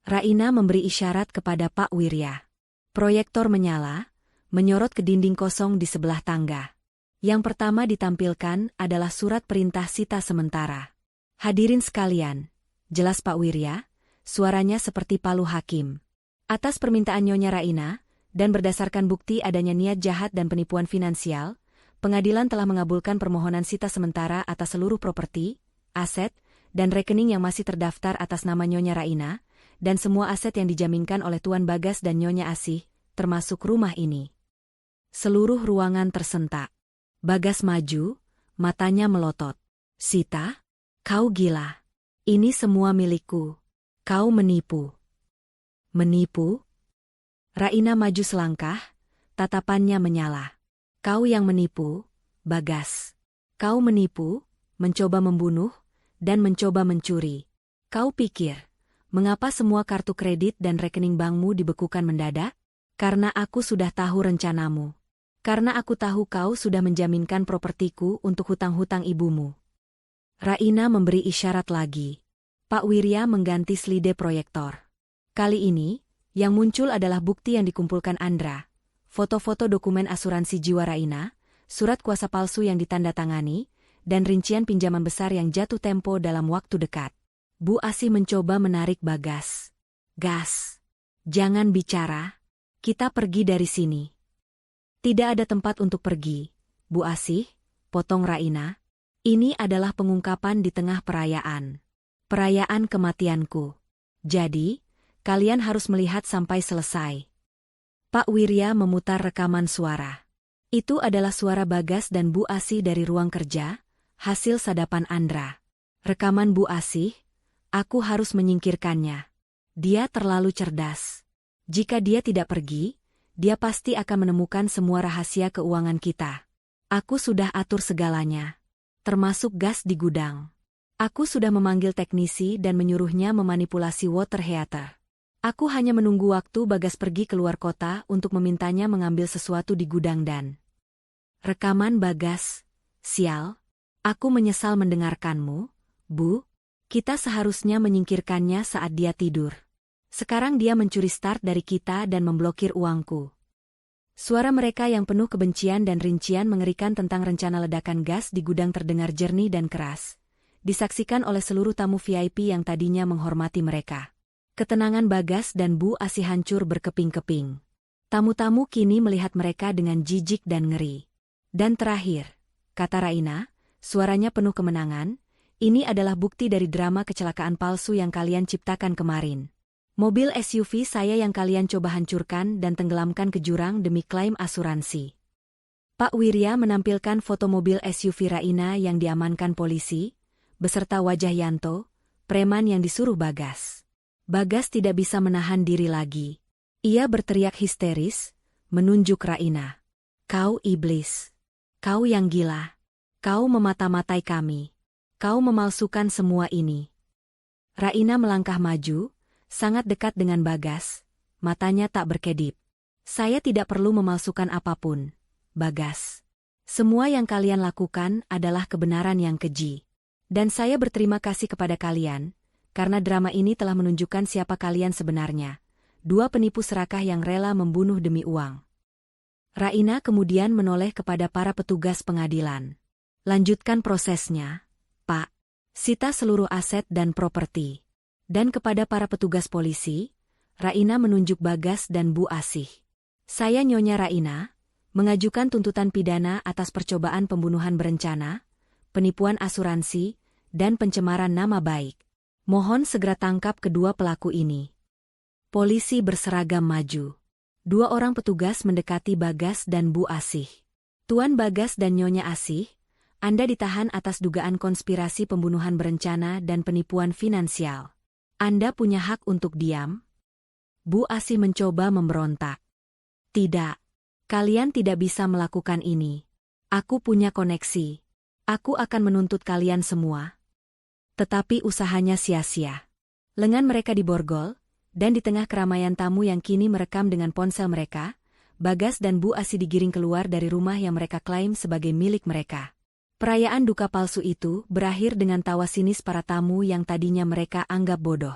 Raina memberi isyarat kepada Pak Wirya. Proyektor menyala, menyorot ke dinding kosong di sebelah tangga. Yang pertama ditampilkan adalah surat perintah sita sementara. "Hadirin sekalian," jelas Pak Wirya, suaranya seperti palu hakim. "Atas permintaan Nyonya Raina, dan berdasarkan bukti adanya niat jahat dan penipuan finansial, pengadilan telah mengabulkan permohonan sita sementara atas seluruh properti, aset, dan rekening yang masih terdaftar atas nama Nyonya Raina, dan semua aset yang dijaminkan oleh Tuan Bagas dan Nyonya Asih, termasuk rumah ini." Seluruh ruangan tersentak. Bagas maju, matanya melotot. "Sita? Kau gila. Ini semua milikku. Kau menipu." "Menipu?" Raina maju selangkah, tatapannya menyala. "Kau yang menipu, Bagas. Kau menipu, mencoba membunuh, dan mencoba mencuri. Kau pikir, mengapa semua kartu kredit dan rekening bankmu dibekukan mendadak? Karena aku sudah tahu rencanamu. Karena aku tahu kau sudah menjaminkan propertiku untuk hutang-hutang ibumu." Raina memberi isyarat lagi. Pak Wirya mengganti selide proyektor. Kali ini, yang muncul adalah bukti yang dikumpulkan Andra, foto-foto dokumen asuransi jiwa Raina, surat kuasa palsu yang ditandatangani, dan rincian pinjaman besar yang jatuh tempo dalam waktu dekat. Bu Asih mencoba menarik Bagas. "Gas. Jangan bicara. Kita pergi dari sini." "Tidak ada tempat untuk pergi, Bu Asih," potong Raina. "Ini adalah pengungkapan di tengah perayaan. Perayaan kematianku. Jadi, kalian harus melihat sampai selesai." Pak Wirya memutar rekaman suara. Itu adalah suara Bagas dan Bu Asih dari ruang kerja, hasil sadapan Andra. Rekaman Bu Asih, "Aku harus menyingkirkannya. Dia terlalu cerdas. Jika dia tidak pergi, dia pasti akan menemukan semua rahasia keuangan kita. Aku sudah atur segalanya, termasuk gas di gudang. Aku sudah memanggil teknisi dan menyuruhnya memanipulasi water heater. Aku hanya menunggu waktu Bagas pergi keluar kota untuk memintanya mengambil sesuatu di gudang dan..." Rekaman Bagas, "Sial. Aku menyesal mendengarkanmu, Bu. Kita seharusnya menyingkirkannya saat dia tidur. Sekarang dia mencuri start dari kita dan memblokir uangku." Suara mereka yang penuh kebencian dan rincian mengerikan tentang rencana ledakan gas di gudang terdengar jernih dan keras, disaksikan oleh seluruh tamu VIP yang tadinya menghormati mereka. Ketenangan Bagas dan Bu Asih hancur berkeping-keping. Tamu-tamu kini melihat mereka dengan jijik dan ngeri. "Dan terakhir," kata Raina, suaranya penuh kemenangan, "ini adalah bukti dari drama kecelakaan palsu yang kalian ciptakan kemarin. Mobil SUV saya yang kalian coba hancurkan dan tenggelamkan ke jurang demi klaim asuransi." Pak Wirya menampilkan foto mobil SUV Raina yang diamankan polisi, beserta wajah Yanto, preman yang disuruh Bagas. Bagas tidak bisa menahan diri lagi. Ia berteriak histeris, menunjuk Raina. "Kau iblis. Kau yang gila. Kau memata-matai kami. Kau memalsukan semua ini." Raina melangkah maju, sangat dekat dengan Bagas, matanya tak berkedip. "Saya tidak perlu memalsukan apapun, Bagas. Semua yang kalian lakukan adalah kebenaran yang keji. Dan saya berterima kasih kepada kalian, karena drama ini telah menunjukkan siapa kalian sebenarnya. Dua penipu serakah yang rela membunuh demi uang." Raina kemudian menoleh kepada para petugas pengadilan. "Lanjutkan prosesnya, Pak. Sita seluruh aset dan properti." Dan kepada para petugas polisi, Raina menunjuk Bagas dan Bu Asih. "Saya Nyonya Raina, mengajukan tuntutan pidana atas percobaan pembunuhan berencana, penipuan asuransi, dan pencemaran nama baik. Mohon segera tangkap kedua pelaku ini." Polisi berseragam maju. Dua orang petugas mendekati Bagas dan Bu Asih. "Tuan Bagas dan Nyonya Asih, Anda ditahan atas dugaan konspirasi pembunuhan berencana dan penipuan finansial. Anda punya hak untuk diam." Bu Asih mencoba memberontak. "Tidak. Kalian tidak bisa melakukan ini. Aku punya koneksi. Aku akan menuntut kalian semua. Tetapi usahanya sia-sia. Lengan mereka diborgol, dan di tengah keramaian tamu yang kini merekam dengan ponsel mereka, Bagas dan Bu Asi digiring keluar dari rumah yang mereka klaim sebagai milik mereka. Perayaan duka palsu itu berakhir dengan tawa sinis para tamu yang tadinya mereka anggap bodoh.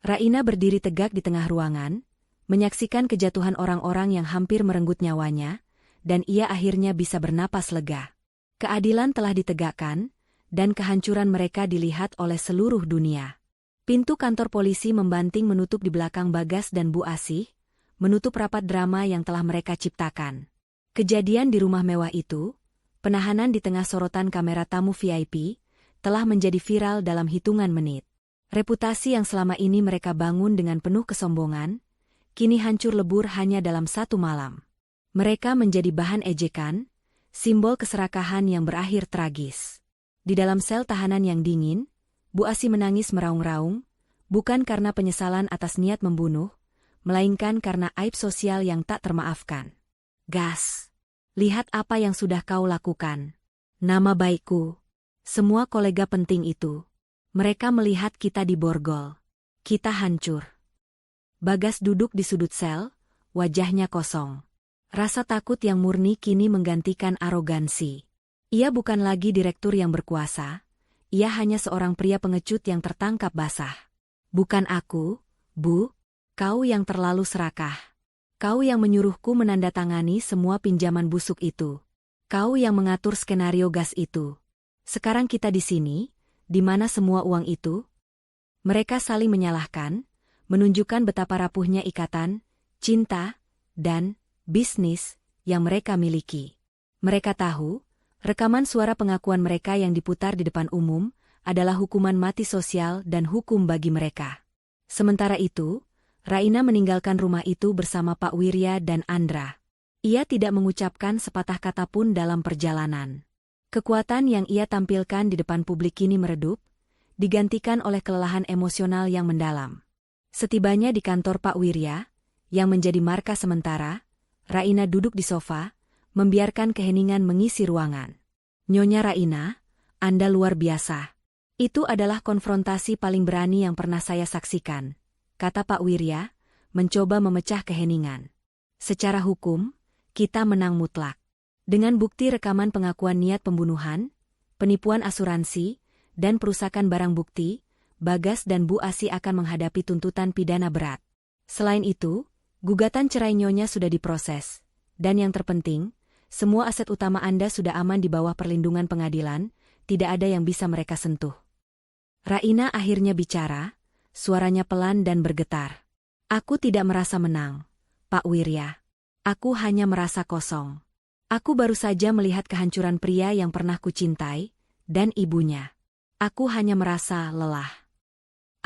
Raina berdiri tegak di tengah ruangan, menyaksikan kejatuhan orang-orang yang hampir merenggut nyawanya, dan ia akhirnya bisa bernapas lega. Keadilan telah ditegakkan, dan kehancuran mereka dilihat oleh seluruh dunia. Pintu kantor polisi membanting menutup di belakang Bagas dan Bu Asih, menutup rapat drama yang telah mereka ciptakan. Kejadian di rumah mewah itu, penahanan di tengah sorotan kamera tamu VIP, telah menjadi viral dalam hitungan menit. Reputasi yang selama ini mereka bangun dengan penuh kesombongan, kini hancur lebur hanya dalam satu malam. Mereka menjadi bahan ejekan, simbol keserakahan yang berakhir tragis. Di dalam sel tahanan yang dingin, Bu Asi menangis meraung-raung, bukan karena penyesalan atas niat membunuh, melainkan karena aib sosial yang tak termaafkan. Gas! Lihat apa yang sudah kau lakukan. Nama baikku. Semua kolega penting itu. Mereka melihat kita diborgol. Kita hancur. Bagas duduk di sudut sel, wajahnya kosong. Rasa takut yang murni kini menggantikan arogansi. Ia bukan lagi direktur yang berkuasa. Ia hanya seorang pria pengecut yang tertangkap basah. Bukan aku, Bu. Kau yang terlalu serakah. Kau yang menyuruhku menandatangani semua pinjaman busuk itu. Kau yang mengatur skenario gas itu. Sekarang kita di sini, di mana semua uang itu? Mereka saling menyalahkan, menunjukkan betapa rapuhnya ikatan, cinta, dan bisnis yang mereka miliki. Mereka tahu, rekaman suara pengakuan mereka yang diputar di depan umum adalah hukuman mati sosial dan hukum bagi mereka. Sementara itu, Raina meninggalkan rumah itu bersama Pak Wirya dan Andra. Ia tidak mengucapkan sepatah kata pun dalam perjalanan. Kekuatan yang ia tampilkan di depan publik kini meredup, digantikan oleh kelelahan emosional yang mendalam. Setibanya di kantor Pak Wirya, yang menjadi markas sementara, Raina duduk di sofa, membiarkan keheningan mengisi ruangan. Nyonya Raina, Anda luar biasa. Itu adalah konfrontasi paling berani yang pernah saya saksikan, kata Pak Wirya, mencoba memecah keheningan. Secara hukum, kita menang mutlak. Dengan bukti rekaman pengakuan niat pembunuhan, penipuan asuransi, dan perusakan barang bukti, Bagas dan Bu Asi akan menghadapi tuntutan pidana berat. Selain itu, gugatan cerai Nyonya sudah diproses, dan yang terpenting, semua aset utama Anda sudah aman di bawah perlindungan pengadilan, tidak ada yang bisa mereka sentuh. Raina akhirnya bicara, suaranya pelan dan bergetar. Aku tidak merasa menang, Pak Wirya. Aku hanya merasa kosong. Aku baru saja melihat kehancuran pria yang pernah kucintai, dan ibunya. Aku hanya merasa lelah.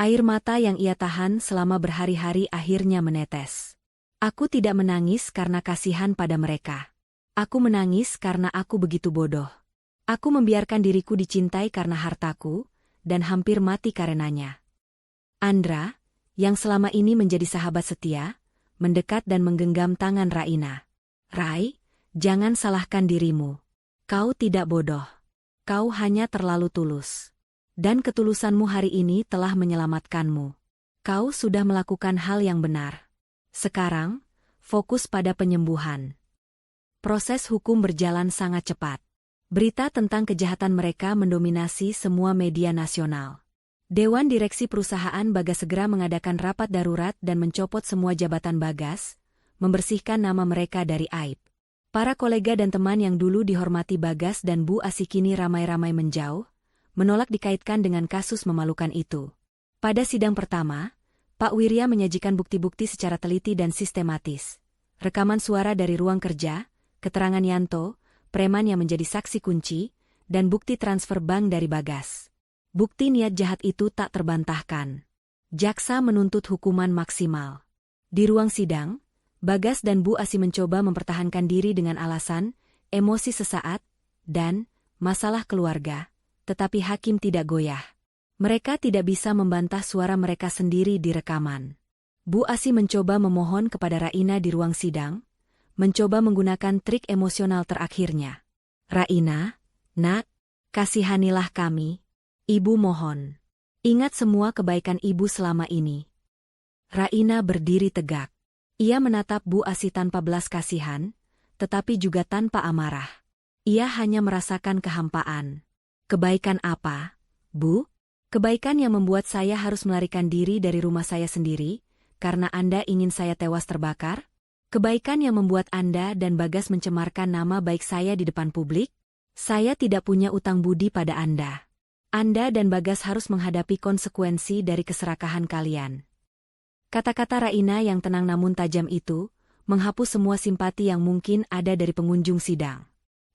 Air mata yang ia tahan selama berhari-hari akhirnya menetes. Aku tidak menangis karena kasihan pada mereka. Aku menangis karena aku begitu bodoh. Aku membiarkan diriku dicintai karena hartaku, dan hampir mati karenanya. Andra, yang selama ini menjadi sahabat setia, mendekat dan menggenggam tangan Raina. Rai, jangan salahkan dirimu. Kau tidak bodoh. Kau hanya terlalu tulus. Dan ketulusanmu hari ini telah menyelamatkanmu. Kau sudah melakukan hal yang benar. Sekarang, fokus pada penyembuhan. Proses hukum berjalan sangat cepat. Berita tentang kejahatan mereka mendominasi semua media nasional. Dewan Direksi Perusahaan Bagas segera mengadakan rapat darurat dan mencopot semua jabatan Bagas, membersihkan nama mereka dari aib. Para kolega dan teman yang dulu dihormati Bagas dan Bu Asi kini ramai-ramai menjauh, menolak dikaitkan dengan kasus memalukan itu. Pada sidang pertama, Pak Wirya menyajikan bukti-bukti secara teliti dan sistematis. Rekaman suara dari ruang kerja, keterangan Yanto, preman yang menjadi saksi kunci, dan bukti transfer bank dari Bagas. Bukti niat jahat itu tak terbantahkan. Jaksa menuntut hukuman maksimal. Di ruang sidang, Bagas dan Bu Asi mencoba mempertahankan diri dengan alasan emosi sesaat dan masalah keluarga, tetapi hakim tidak goyah. Mereka tidak bisa membantah suara mereka sendiri di rekaman. Bu Asi mencoba memohon kepada Raina di ruang sidang, mencoba menggunakan trik emosional terakhirnya. Raina, nak, Kasihanilah kami. Ibu mohon. Ingat semua kebaikan ibu selama ini. Raina berdiri tegak. Ia menatap Bu Asih tanpa belas kasihan, tetapi juga tanpa amarah. Ia hanya merasakan kehampaan. Kebaikan apa, Bu? Kebaikan yang membuat saya harus melarikan diri dari rumah saya sendiri, karena Anda ingin saya tewas terbakar? Kebaikan yang membuat Anda dan Bagas mencemarkan nama baik saya di depan publik? Saya tidak punya utang budi pada Anda. Anda dan Bagas harus menghadapi konsekuensi dari keserakahan kalian. Kata-kata Raina yang tenang namun tajam itu, menghapus semua simpati yang mungkin ada dari pengunjung sidang.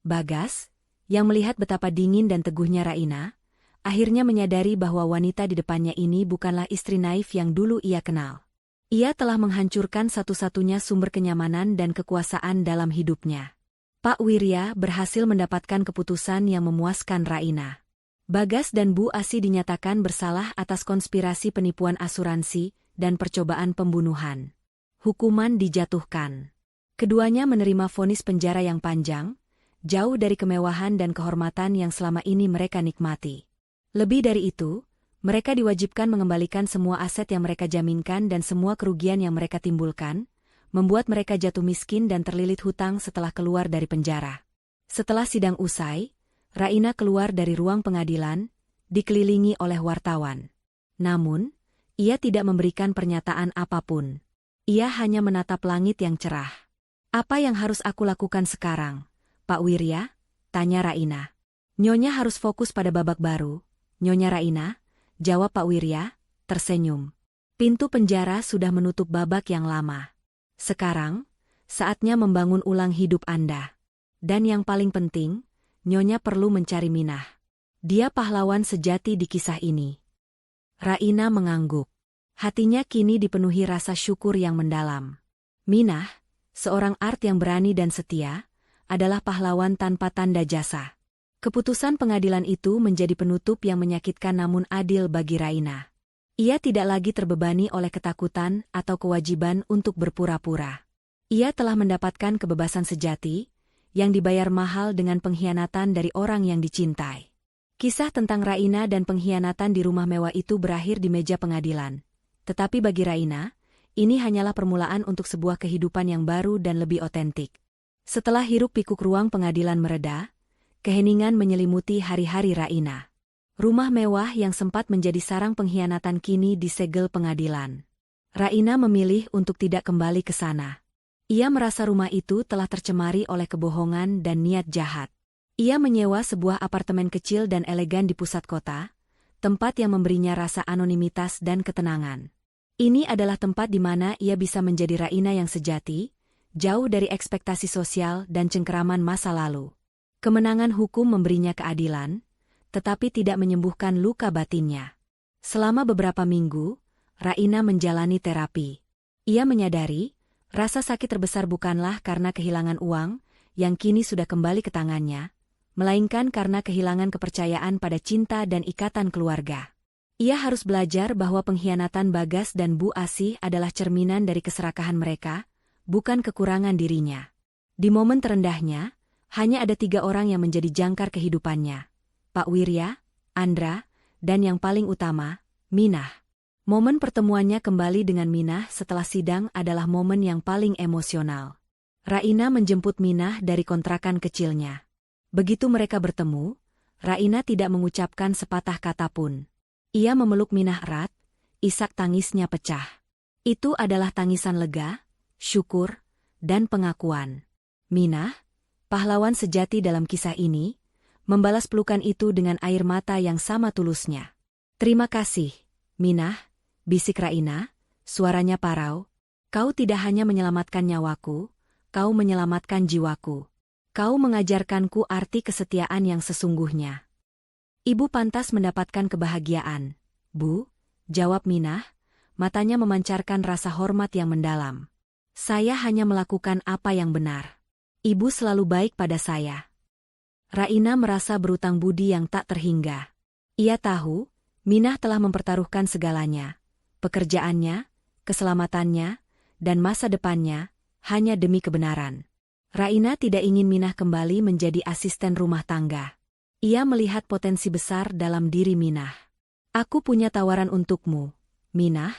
Bagas, yang melihat betapa dingin dan teguhnya Raina, akhirnya menyadari bahwa wanita di depannya ini bukanlah istri naif yang dulu ia kenal. Ia telah menghancurkan satu-satunya sumber kenyamanan dan kekuasaan dalam hidupnya. Pak Wirya berhasil mendapatkan keputusan yang memuaskan Raina. Bagas dan Bu Asih dinyatakan bersalah atas konspirasi penipuan asuransi dan percobaan pembunuhan. Hukuman dijatuhkan. Keduanya menerima vonis penjara yang panjang, jauh dari kemewahan dan kehormatan yang selama ini mereka nikmati. Lebih dari itu, mereka diwajibkan mengembalikan semua aset yang mereka jaminkan dan semua kerugian yang mereka timbulkan, membuat mereka jatuh miskin dan terlilit hutang setelah keluar dari penjara. Setelah sidang usai, Raina keluar dari ruang pengadilan, dikelilingi oleh wartawan. Namun, ia tidak memberikan pernyataan apapun. Ia hanya menatap langit yang cerah. Apa yang harus aku lakukan sekarang, Pak Wirya? Tanya Raina. Nyonya harus fokus pada babak baru, Nyonya Raina, jawab Pak Wirya, tersenyum. Pintu penjara sudah menutup babak yang lama. Sekarang, saatnya membangun ulang hidup Anda. Dan yang paling penting, Nyonya perlu mencari Minah. Dia pahlawan sejati di kisah ini. Raina mengangguk. Hatinya kini dipenuhi rasa syukur yang mendalam. Minah, seorang art yang berani dan setia, adalah pahlawan tanpa tanda jasa. Keputusan pengadilan itu menjadi penutup yang menyakitkan namun adil bagi Raina. Ia tidak lagi terbebani oleh ketakutan atau kewajiban untuk berpura-pura. Ia telah mendapatkan kebebasan sejati, yang dibayar mahal dengan pengkhianatan dari orang yang dicintai. Kisah tentang Raina dan pengkhianatan di rumah mewah itu berakhir di meja pengadilan. Tetapi bagi Raina, ini hanyalah permulaan untuk sebuah kehidupan yang baru dan lebih otentik. Setelah hiruk-pikuk ruang pengadilan mereda, keheningan menyelimuti hari-hari Raina. Rumah mewah yang sempat menjadi sarang pengkhianatan kini disegel pengadilan. Raina memilih untuk tidak kembali ke sana. Ia merasa rumah itu telah tercemari oleh kebohongan dan niat jahat. Ia menyewa sebuah apartemen kecil dan elegan di pusat kota, tempat yang memberinya rasa anonimitas dan ketenangan. Ini adalah tempat di mana ia bisa menjadi Raina yang sejati, jauh dari ekspektasi sosial dan cengkeraman masa lalu. Kemenangan hukum memberinya keadilan, tetapi tidak menyembuhkan luka batinnya. Selama beberapa minggu, Raina menjalani terapi. Ia menyadari, rasa sakit terbesar bukanlah karena kehilangan uang, yang kini sudah kembali ke tangannya, melainkan karena kehilangan kepercayaan pada cinta dan ikatan keluarga. Ia harus belajar bahwa pengkhianatan Bagas dan Bu Asih adalah cerminan dari keserakahan mereka, bukan kekurangan dirinya. Di momen terendahnya, hanya ada 3 orang yang menjadi jangkar kehidupannya. Pak Wirya, Andra, dan yang paling utama, Minah. Momen pertemuannya kembali dengan Minah setelah sidang adalah momen yang paling emosional. Raina menjemput Minah dari kontrakan kecilnya. Begitu mereka bertemu, Raina tidak mengucapkan sepatah kata pun. Ia memeluk Minah erat, isak tangisnya pecah. Itu adalah tangisan lega, syukur, dan pengakuan. Minah, pahlawan sejati dalam kisah ini, membalas pelukan itu dengan air mata yang sama tulusnya. Terima kasih, Minah, bisik Raina, suaranya parau. Kau tidak hanya menyelamatkan nyawaku, kau menyelamatkan jiwaku. Kau mengajarkanku arti kesetiaan yang sesungguhnya. Ibu pantas mendapatkan kebahagiaan, Bu, jawab Minah, matanya memancarkan rasa hormat yang mendalam. Saya hanya melakukan apa yang benar. Ibu selalu baik pada saya. Raina merasa berutang budi yang tak terhingga. Ia tahu, Minah telah mempertaruhkan segalanya, pekerjaannya, keselamatannya, dan masa depannya, hanya demi kebenaran. Raina tidak ingin Minah kembali menjadi asisten rumah tangga. Ia melihat potensi besar dalam diri Minah. "Aku punya tawaran untukmu, Minah,"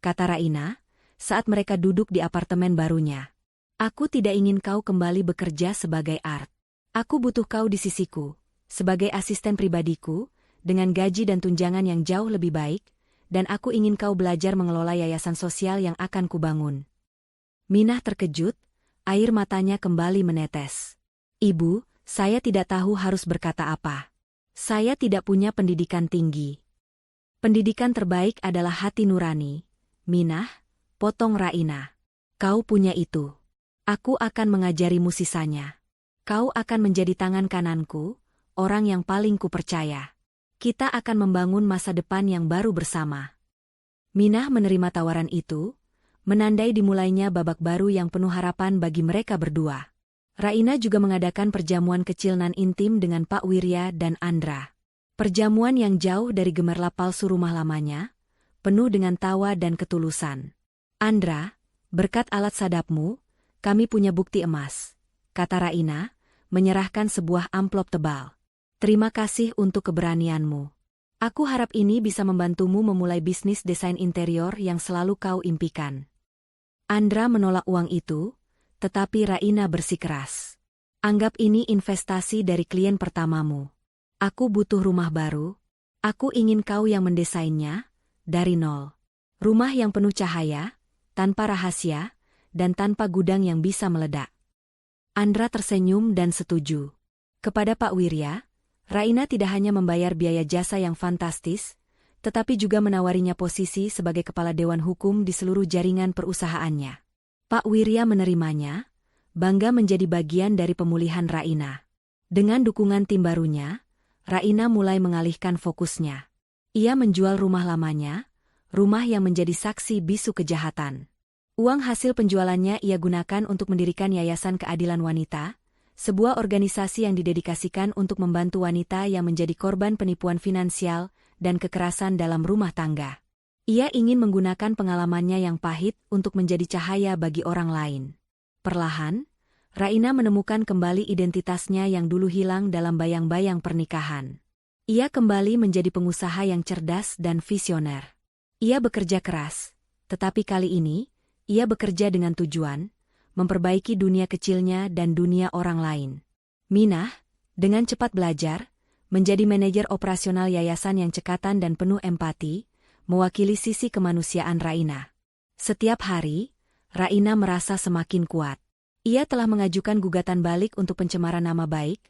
kata Raina, saat mereka duduk di apartemen barunya. "Aku tidak ingin kau kembali bekerja sebagai art. Aku butuh kau di sisiku, sebagai asisten pribadiku, dengan gaji dan tunjangan yang jauh lebih baik, dan aku ingin kau belajar mengelola yayasan sosial yang akan kubangun." Minah terkejut, air matanya kembali menetes. "Ibu, saya tidak tahu harus berkata apa. Saya tidak punya pendidikan tinggi." "Pendidikan terbaik adalah hati nurani, Minah," potong Raina. "Kau punya itu. Aku akan mengajarimu sisanya. Kau akan menjadi tangan kananku, orang yang paling kupercaya. Kita akan membangun masa depan yang baru bersama." Minah menerima tawaran itu, menandai dimulainya babak baru yang penuh harapan bagi mereka berdua. Raina juga mengadakan perjamuan kecil nan intim dengan Pak Wirya dan Andra. Perjamuan yang jauh dari gemerlap palsu rumah lamanya, penuh dengan tawa dan ketulusan. "Andra, berkat alat sadapmu, kami punya bukti emas," kata Raina, menyerahkan sebuah amplop tebal. "Terima kasih untuk keberanianmu. Aku harap ini bisa membantumu memulai bisnis desain interior yang selalu kau impikan." Andra menolak uang itu, tetapi Raina bersikeras. "Anggap ini investasi dari klien pertamamu. Aku butuh rumah baru. Aku ingin kau yang mendesainnya, dari nol. Rumah yang penuh cahaya, tanpa rahasia, dan tanpa gudang yang bisa meledak." Andra tersenyum dan setuju. Kepada Pak Wirya, Raina tidak hanya membayar biaya jasa yang fantastis, tetapi juga menawarinya posisi sebagai kepala dewan hukum di seluruh jaringan perusahaannya. Pak Wirya menerimanya, bangga menjadi bagian dari pemulihan Raina. Dengan dukungan tim barunya, Raina mulai mengalihkan fokusnya. Ia menjual rumah lamanya, rumah yang menjadi saksi bisu kejahatan. Uang hasil penjualannya ia gunakan untuk mendirikan Yayasan Keadilan Wanita, sebuah organisasi yang didedikasikan untuk membantu wanita yang menjadi korban penipuan finansial dan kekerasan dalam rumah tangga. Ia ingin menggunakan pengalamannya yang pahit untuk menjadi cahaya bagi orang lain. Perlahan, Raina menemukan kembali identitasnya yang dulu hilang dalam bayang-bayang pernikahan. Ia kembali menjadi pengusaha yang cerdas dan visioner. Ia bekerja keras, tetapi kali ini, ia bekerja dengan tujuan, memperbaiki dunia kecilnya dan dunia orang lain. Minah, dengan cepat belajar, menjadi manajer operasional yayasan yang cekatan dan penuh empati, mewakili sisi kemanusiaan Raina. Setiap hari, Raina merasa semakin kuat. Ia telah mengajukan gugatan balik untuk pencemaran nama baik,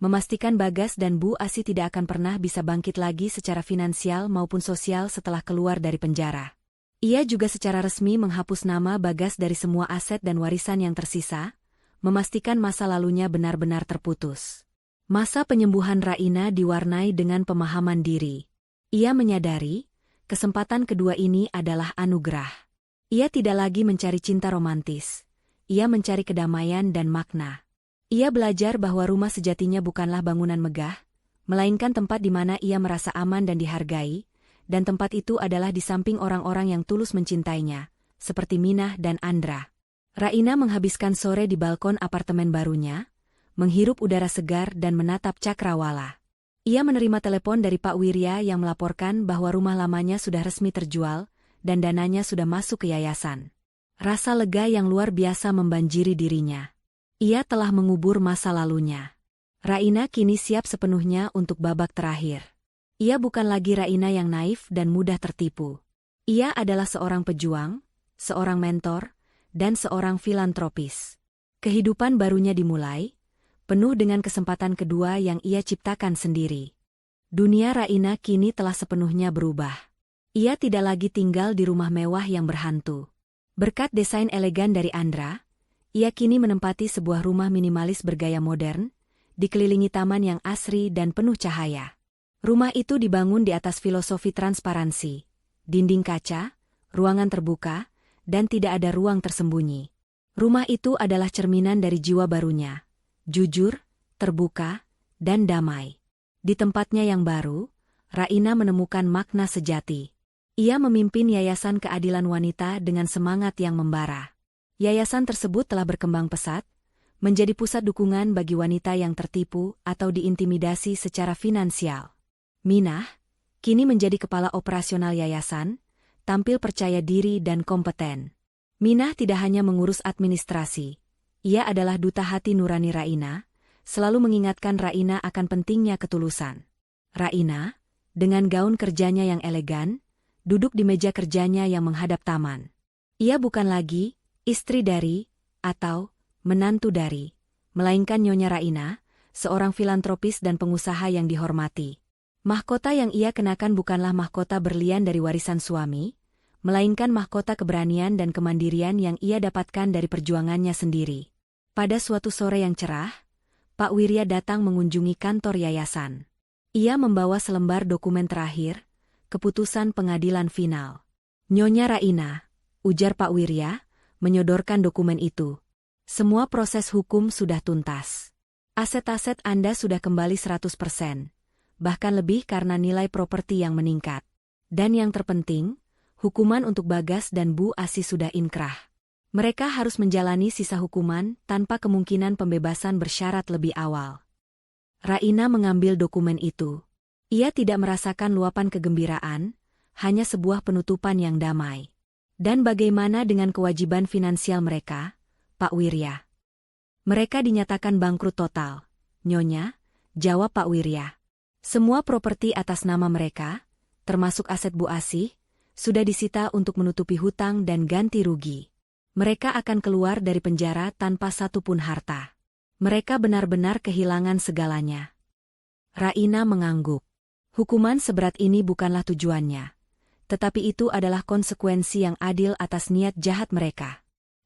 memastikan Bagas dan Bu Asi tidak akan pernah bisa bangkit lagi secara finansial maupun sosial setelah keluar dari penjara. Ia juga secara resmi menghapus nama Bagas dari semua aset dan warisan yang tersisa, memastikan masa lalunya benar-benar terputus. Masa penyembuhan Raina diwarnai dengan pemahaman diri. Ia menyadari, kesempatan kedua ini adalah anugerah. Ia tidak lagi mencari cinta romantis. Ia mencari kedamaian dan makna. Ia belajar bahwa rumah sejatinya bukanlah bangunan megah, melainkan tempat di mana ia merasa aman dan dihargai, dan tempat itu adalah di samping orang-orang yang tulus mencintainya, seperti Minah dan Andra. Raina menghabiskan sore di balkon apartemen barunya, menghirup udara segar dan menatap cakrawala. Ia menerima telepon dari Pak Wirya yang melaporkan bahwa rumah lamanya sudah resmi terjual, dan dananya sudah masuk ke yayasan. Rasa lega yang luar biasa membanjiri dirinya. Ia telah mengubur masa lalunya. Raina kini siap sepenuhnya untuk babak terakhir. Ia bukan lagi Raina yang naif dan mudah tertipu. Ia adalah seorang pejuang, seorang mentor, dan seorang filantropis. Kehidupan barunya dimulai, penuh dengan kesempatan kedua yang ia ciptakan sendiri. Dunia Raina kini telah sepenuhnya berubah. Ia tidak lagi tinggal di rumah mewah yang berhantu. Berkat desain elegan dari Andra, ia kini menempati sebuah rumah minimalis bergaya modern, dikelilingi taman yang asri dan penuh cahaya. Rumah itu dibangun di atas filosofi transparansi, dinding kaca, ruangan terbuka, dan tidak ada ruang tersembunyi. Rumah itu adalah cerminan dari jiwa barunya. Jujur, terbuka, dan damai. Di tempatnya yang baru, Raina menemukan makna sejati. Ia memimpin Yayasan Keadilan Wanita dengan semangat yang membara. Yayasan tersebut telah berkembang pesat, menjadi pusat dukungan bagi wanita yang tertipu atau diintimidasi secara finansial. Minah, kini menjadi kepala operasional yayasan, tampil percaya diri dan kompeten. Minah tidak hanya mengurus administrasi, ia adalah duta hati nurani Raina, selalu mengingatkan Raina akan pentingnya ketulusan. Raina, dengan gaun kerjanya yang elegan, duduk di meja kerjanya yang menghadap taman. Ia bukan lagi istri dari atau menantu dari, melainkan Nyonya Raina, seorang filantropis dan pengusaha yang dihormati. Mahkota yang ia kenakan bukanlah mahkota berlian dari warisan suami, melainkan mahkota keberanian dan kemandirian yang ia dapatkan dari perjuangannya sendiri. Pada suatu sore yang cerah, Pak Wirya datang mengunjungi kantor yayasan. Ia membawa selembar dokumen terakhir, keputusan pengadilan final. Nyonya Raina, ujar Pak Wirya, menyodorkan dokumen itu. Semua proses hukum sudah tuntas. Aset-aset Anda sudah kembali 100%, bahkan lebih karena nilai properti yang meningkat. Dan yang terpenting, hukuman untuk Bagas dan Bu Asih sudah inkrah. Mereka harus menjalani sisa hukuman tanpa kemungkinan pembebasan bersyarat lebih awal. Raina mengambil dokumen itu. Ia tidak merasakan luapan kegembiraan, hanya sebuah penutupan yang damai. Dan bagaimana dengan kewajiban finansial mereka, Pak Wirya? Mereka dinyatakan bangkrut total, Nyonya, jawab Pak Wirya. Semua properti atas nama mereka, termasuk aset Bu Asih, sudah disita untuk menutupi hutang dan ganti rugi. Mereka akan keluar dari penjara tanpa satupun harta. Mereka benar-benar kehilangan segalanya. Raina mengangguk. Hukuman seberat ini bukanlah tujuannya, tetapi itu adalah konsekuensi yang adil atas niat jahat mereka.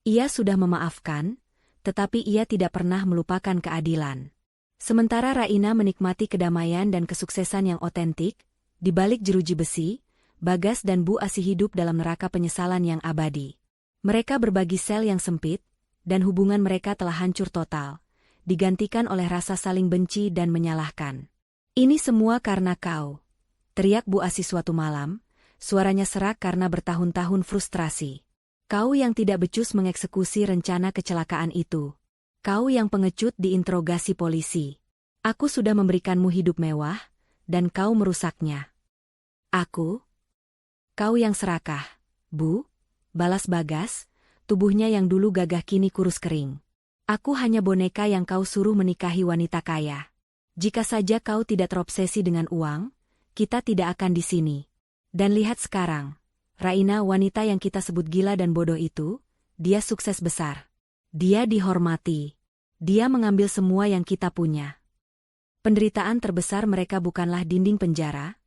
Ia sudah memaafkan, tetapi ia tidak pernah melupakan keadilan. Sementara Raina menikmati kedamaian dan kesuksesan yang otentik, di balik jeruji besi, Bagas dan Bu Asih hidup dalam neraka penyesalan yang abadi. Mereka berbagi sel yang sempit, dan hubungan mereka telah hancur total, digantikan oleh rasa saling benci dan menyalahkan. Ini semua karena kau, teriak Bu Asih suatu malam, suaranya serak karena bertahun-tahun frustrasi. Kau yang tidak becus mengeksekusi rencana kecelakaan itu. Kau yang pengecut diinterogasi polisi. Aku sudah memberikanmu hidup mewah, dan kau merusaknya. Aku? Kau yang serakah, Bu, balas Bagas, tubuhnya yang dulu gagah kini kurus kering. Aku hanya boneka yang kau suruh menikahi wanita kaya. Jika saja kau tidak terobsesi dengan uang, kita tidak akan di sini. Dan lihat sekarang. Raina, wanita yang kita sebut gila dan bodoh itu, dia sukses besar. Dia dihormati. Dia mengambil semua yang kita punya. Penderitaan terbesar mereka bukanlah dinding penjara,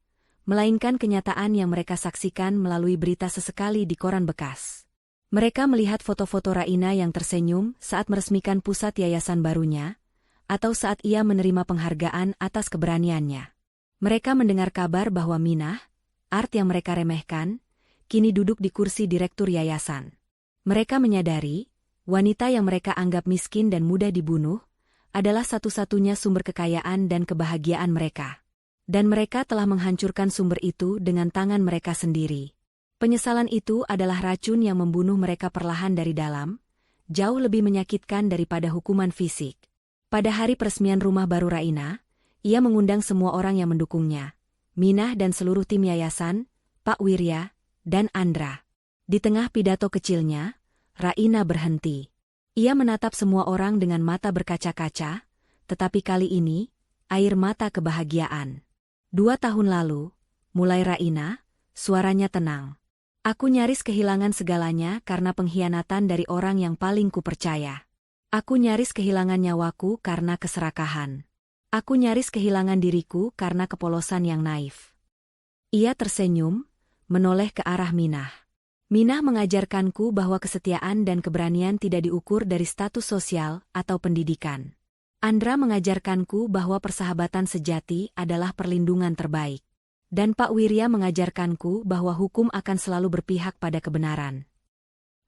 melainkan kenyataan yang mereka saksikan melalui berita sesekali di koran bekas. Mereka melihat foto-foto Raina yang tersenyum saat meresmikan pusat yayasan barunya, atau saat ia menerima penghargaan atas keberaniannya. Mereka mendengar kabar bahwa Minah, Art yang mereka remehkan, kini duduk di kursi direktur yayasan. Mereka menyadari, wanita yang mereka anggap miskin dan mudah dibunuh, adalah satu-satunya sumber kekayaan dan kebahagiaan mereka. Dan mereka telah menghancurkan sumber itu dengan tangan mereka sendiri. Penyesalan itu adalah racun yang membunuh mereka perlahan dari dalam, jauh lebih menyakitkan daripada hukuman fisik. Pada hari peresmian rumah baru Raina, ia mengundang semua orang yang mendukungnya, Minah dan seluruh tim yayasan, Pak Wirya, dan Andra. Di tengah pidato kecilnya, Raina berhenti. Ia menatap semua orang dengan mata berkaca-kaca, tetapi kali ini, air mata kebahagiaan. 2 tahun lalu, mulai Raina, suaranya tenang. Aku nyaris kehilangan segalanya karena pengkhianatan dari orang yang paling kupercaya. Aku nyaris kehilangan nyawaku karena keserakahan. Aku nyaris kehilangan diriku karena kepolosan yang naif. Ia tersenyum, menoleh ke arah Minah. Minah mengajarkanku bahwa kesetiaan dan keberanian tidak diukur dari status sosial atau pendidikan. Andra mengajarkanku bahwa persahabatan sejati adalah perlindungan terbaik. Dan Pak Wirya mengajarkanku bahwa hukum akan selalu berpihak pada kebenaran.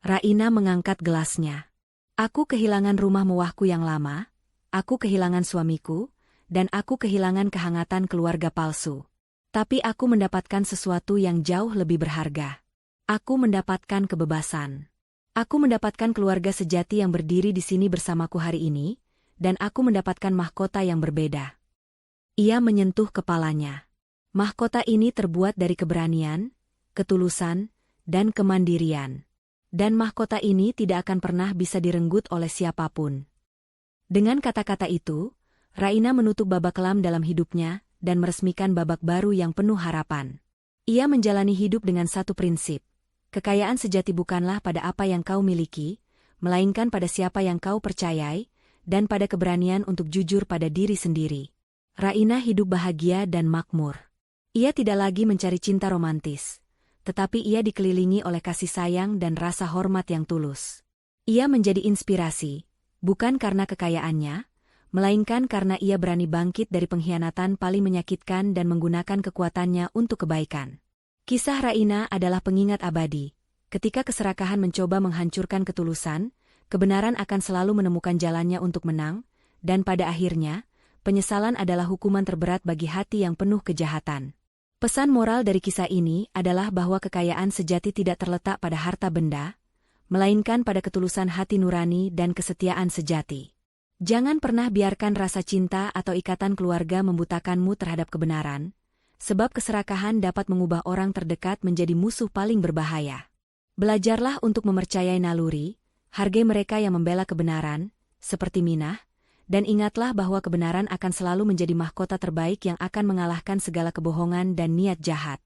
Raina mengangkat gelasnya. Aku kehilangan rumah mewahku yang lama, aku kehilangan suamiku, dan aku kehilangan kehangatan keluarga palsu. Tapi aku mendapatkan sesuatu yang jauh lebih berharga. Aku mendapatkan kebebasan. Aku mendapatkan keluarga sejati yang berdiri di sini bersamaku hari ini, dan aku mendapatkan mahkota yang berbeda. Ia menyentuh kepalanya. Mahkota ini terbuat dari keberanian, ketulusan, dan kemandirian. Dan mahkota ini tidak akan pernah bisa direnggut oleh siapapun. Dengan kata-kata itu, Raina menutup babak kelam dalam hidupnya dan meresmikan babak baru yang penuh harapan. Ia menjalani hidup dengan satu prinsip. Kekayaan sejati bukanlah pada apa yang kau miliki, melainkan pada siapa yang kau percayai, dan pada keberanian untuk jujur pada diri sendiri. Raina hidup bahagia dan makmur. Ia tidak lagi mencari cinta romantis, tetapi ia dikelilingi oleh kasih sayang dan rasa hormat yang tulus. Ia menjadi inspirasi, bukan karena kekayaannya, melainkan karena ia berani bangkit dari pengkhianatan paling menyakitkan dan menggunakan kekuatannya untuk kebaikan. Kisah Raina adalah pengingat abadi. Ketika keserakahan mencoba menghancurkan ketulusan, kebenaran akan selalu menemukan jalannya untuk menang, dan pada akhirnya, penyesalan adalah hukuman terberat bagi hati yang penuh kejahatan. Pesan moral dari kisah ini adalah bahwa kekayaan sejati tidak terletak pada harta benda, melainkan pada ketulusan hati nurani dan kesetiaan sejati. Jangan pernah biarkan rasa cinta atau ikatan keluarga membutakanmu terhadap kebenaran, sebab keserakahan dapat mengubah orang terdekat menjadi musuh paling berbahaya. Belajarlah untuk mempercayai naluri, hargai mereka yang membela kebenaran, seperti Minah, dan ingatlah bahwa kebenaran akan selalu menjadi mahkota terbaik yang akan mengalahkan segala kebohongan dan niat jahat.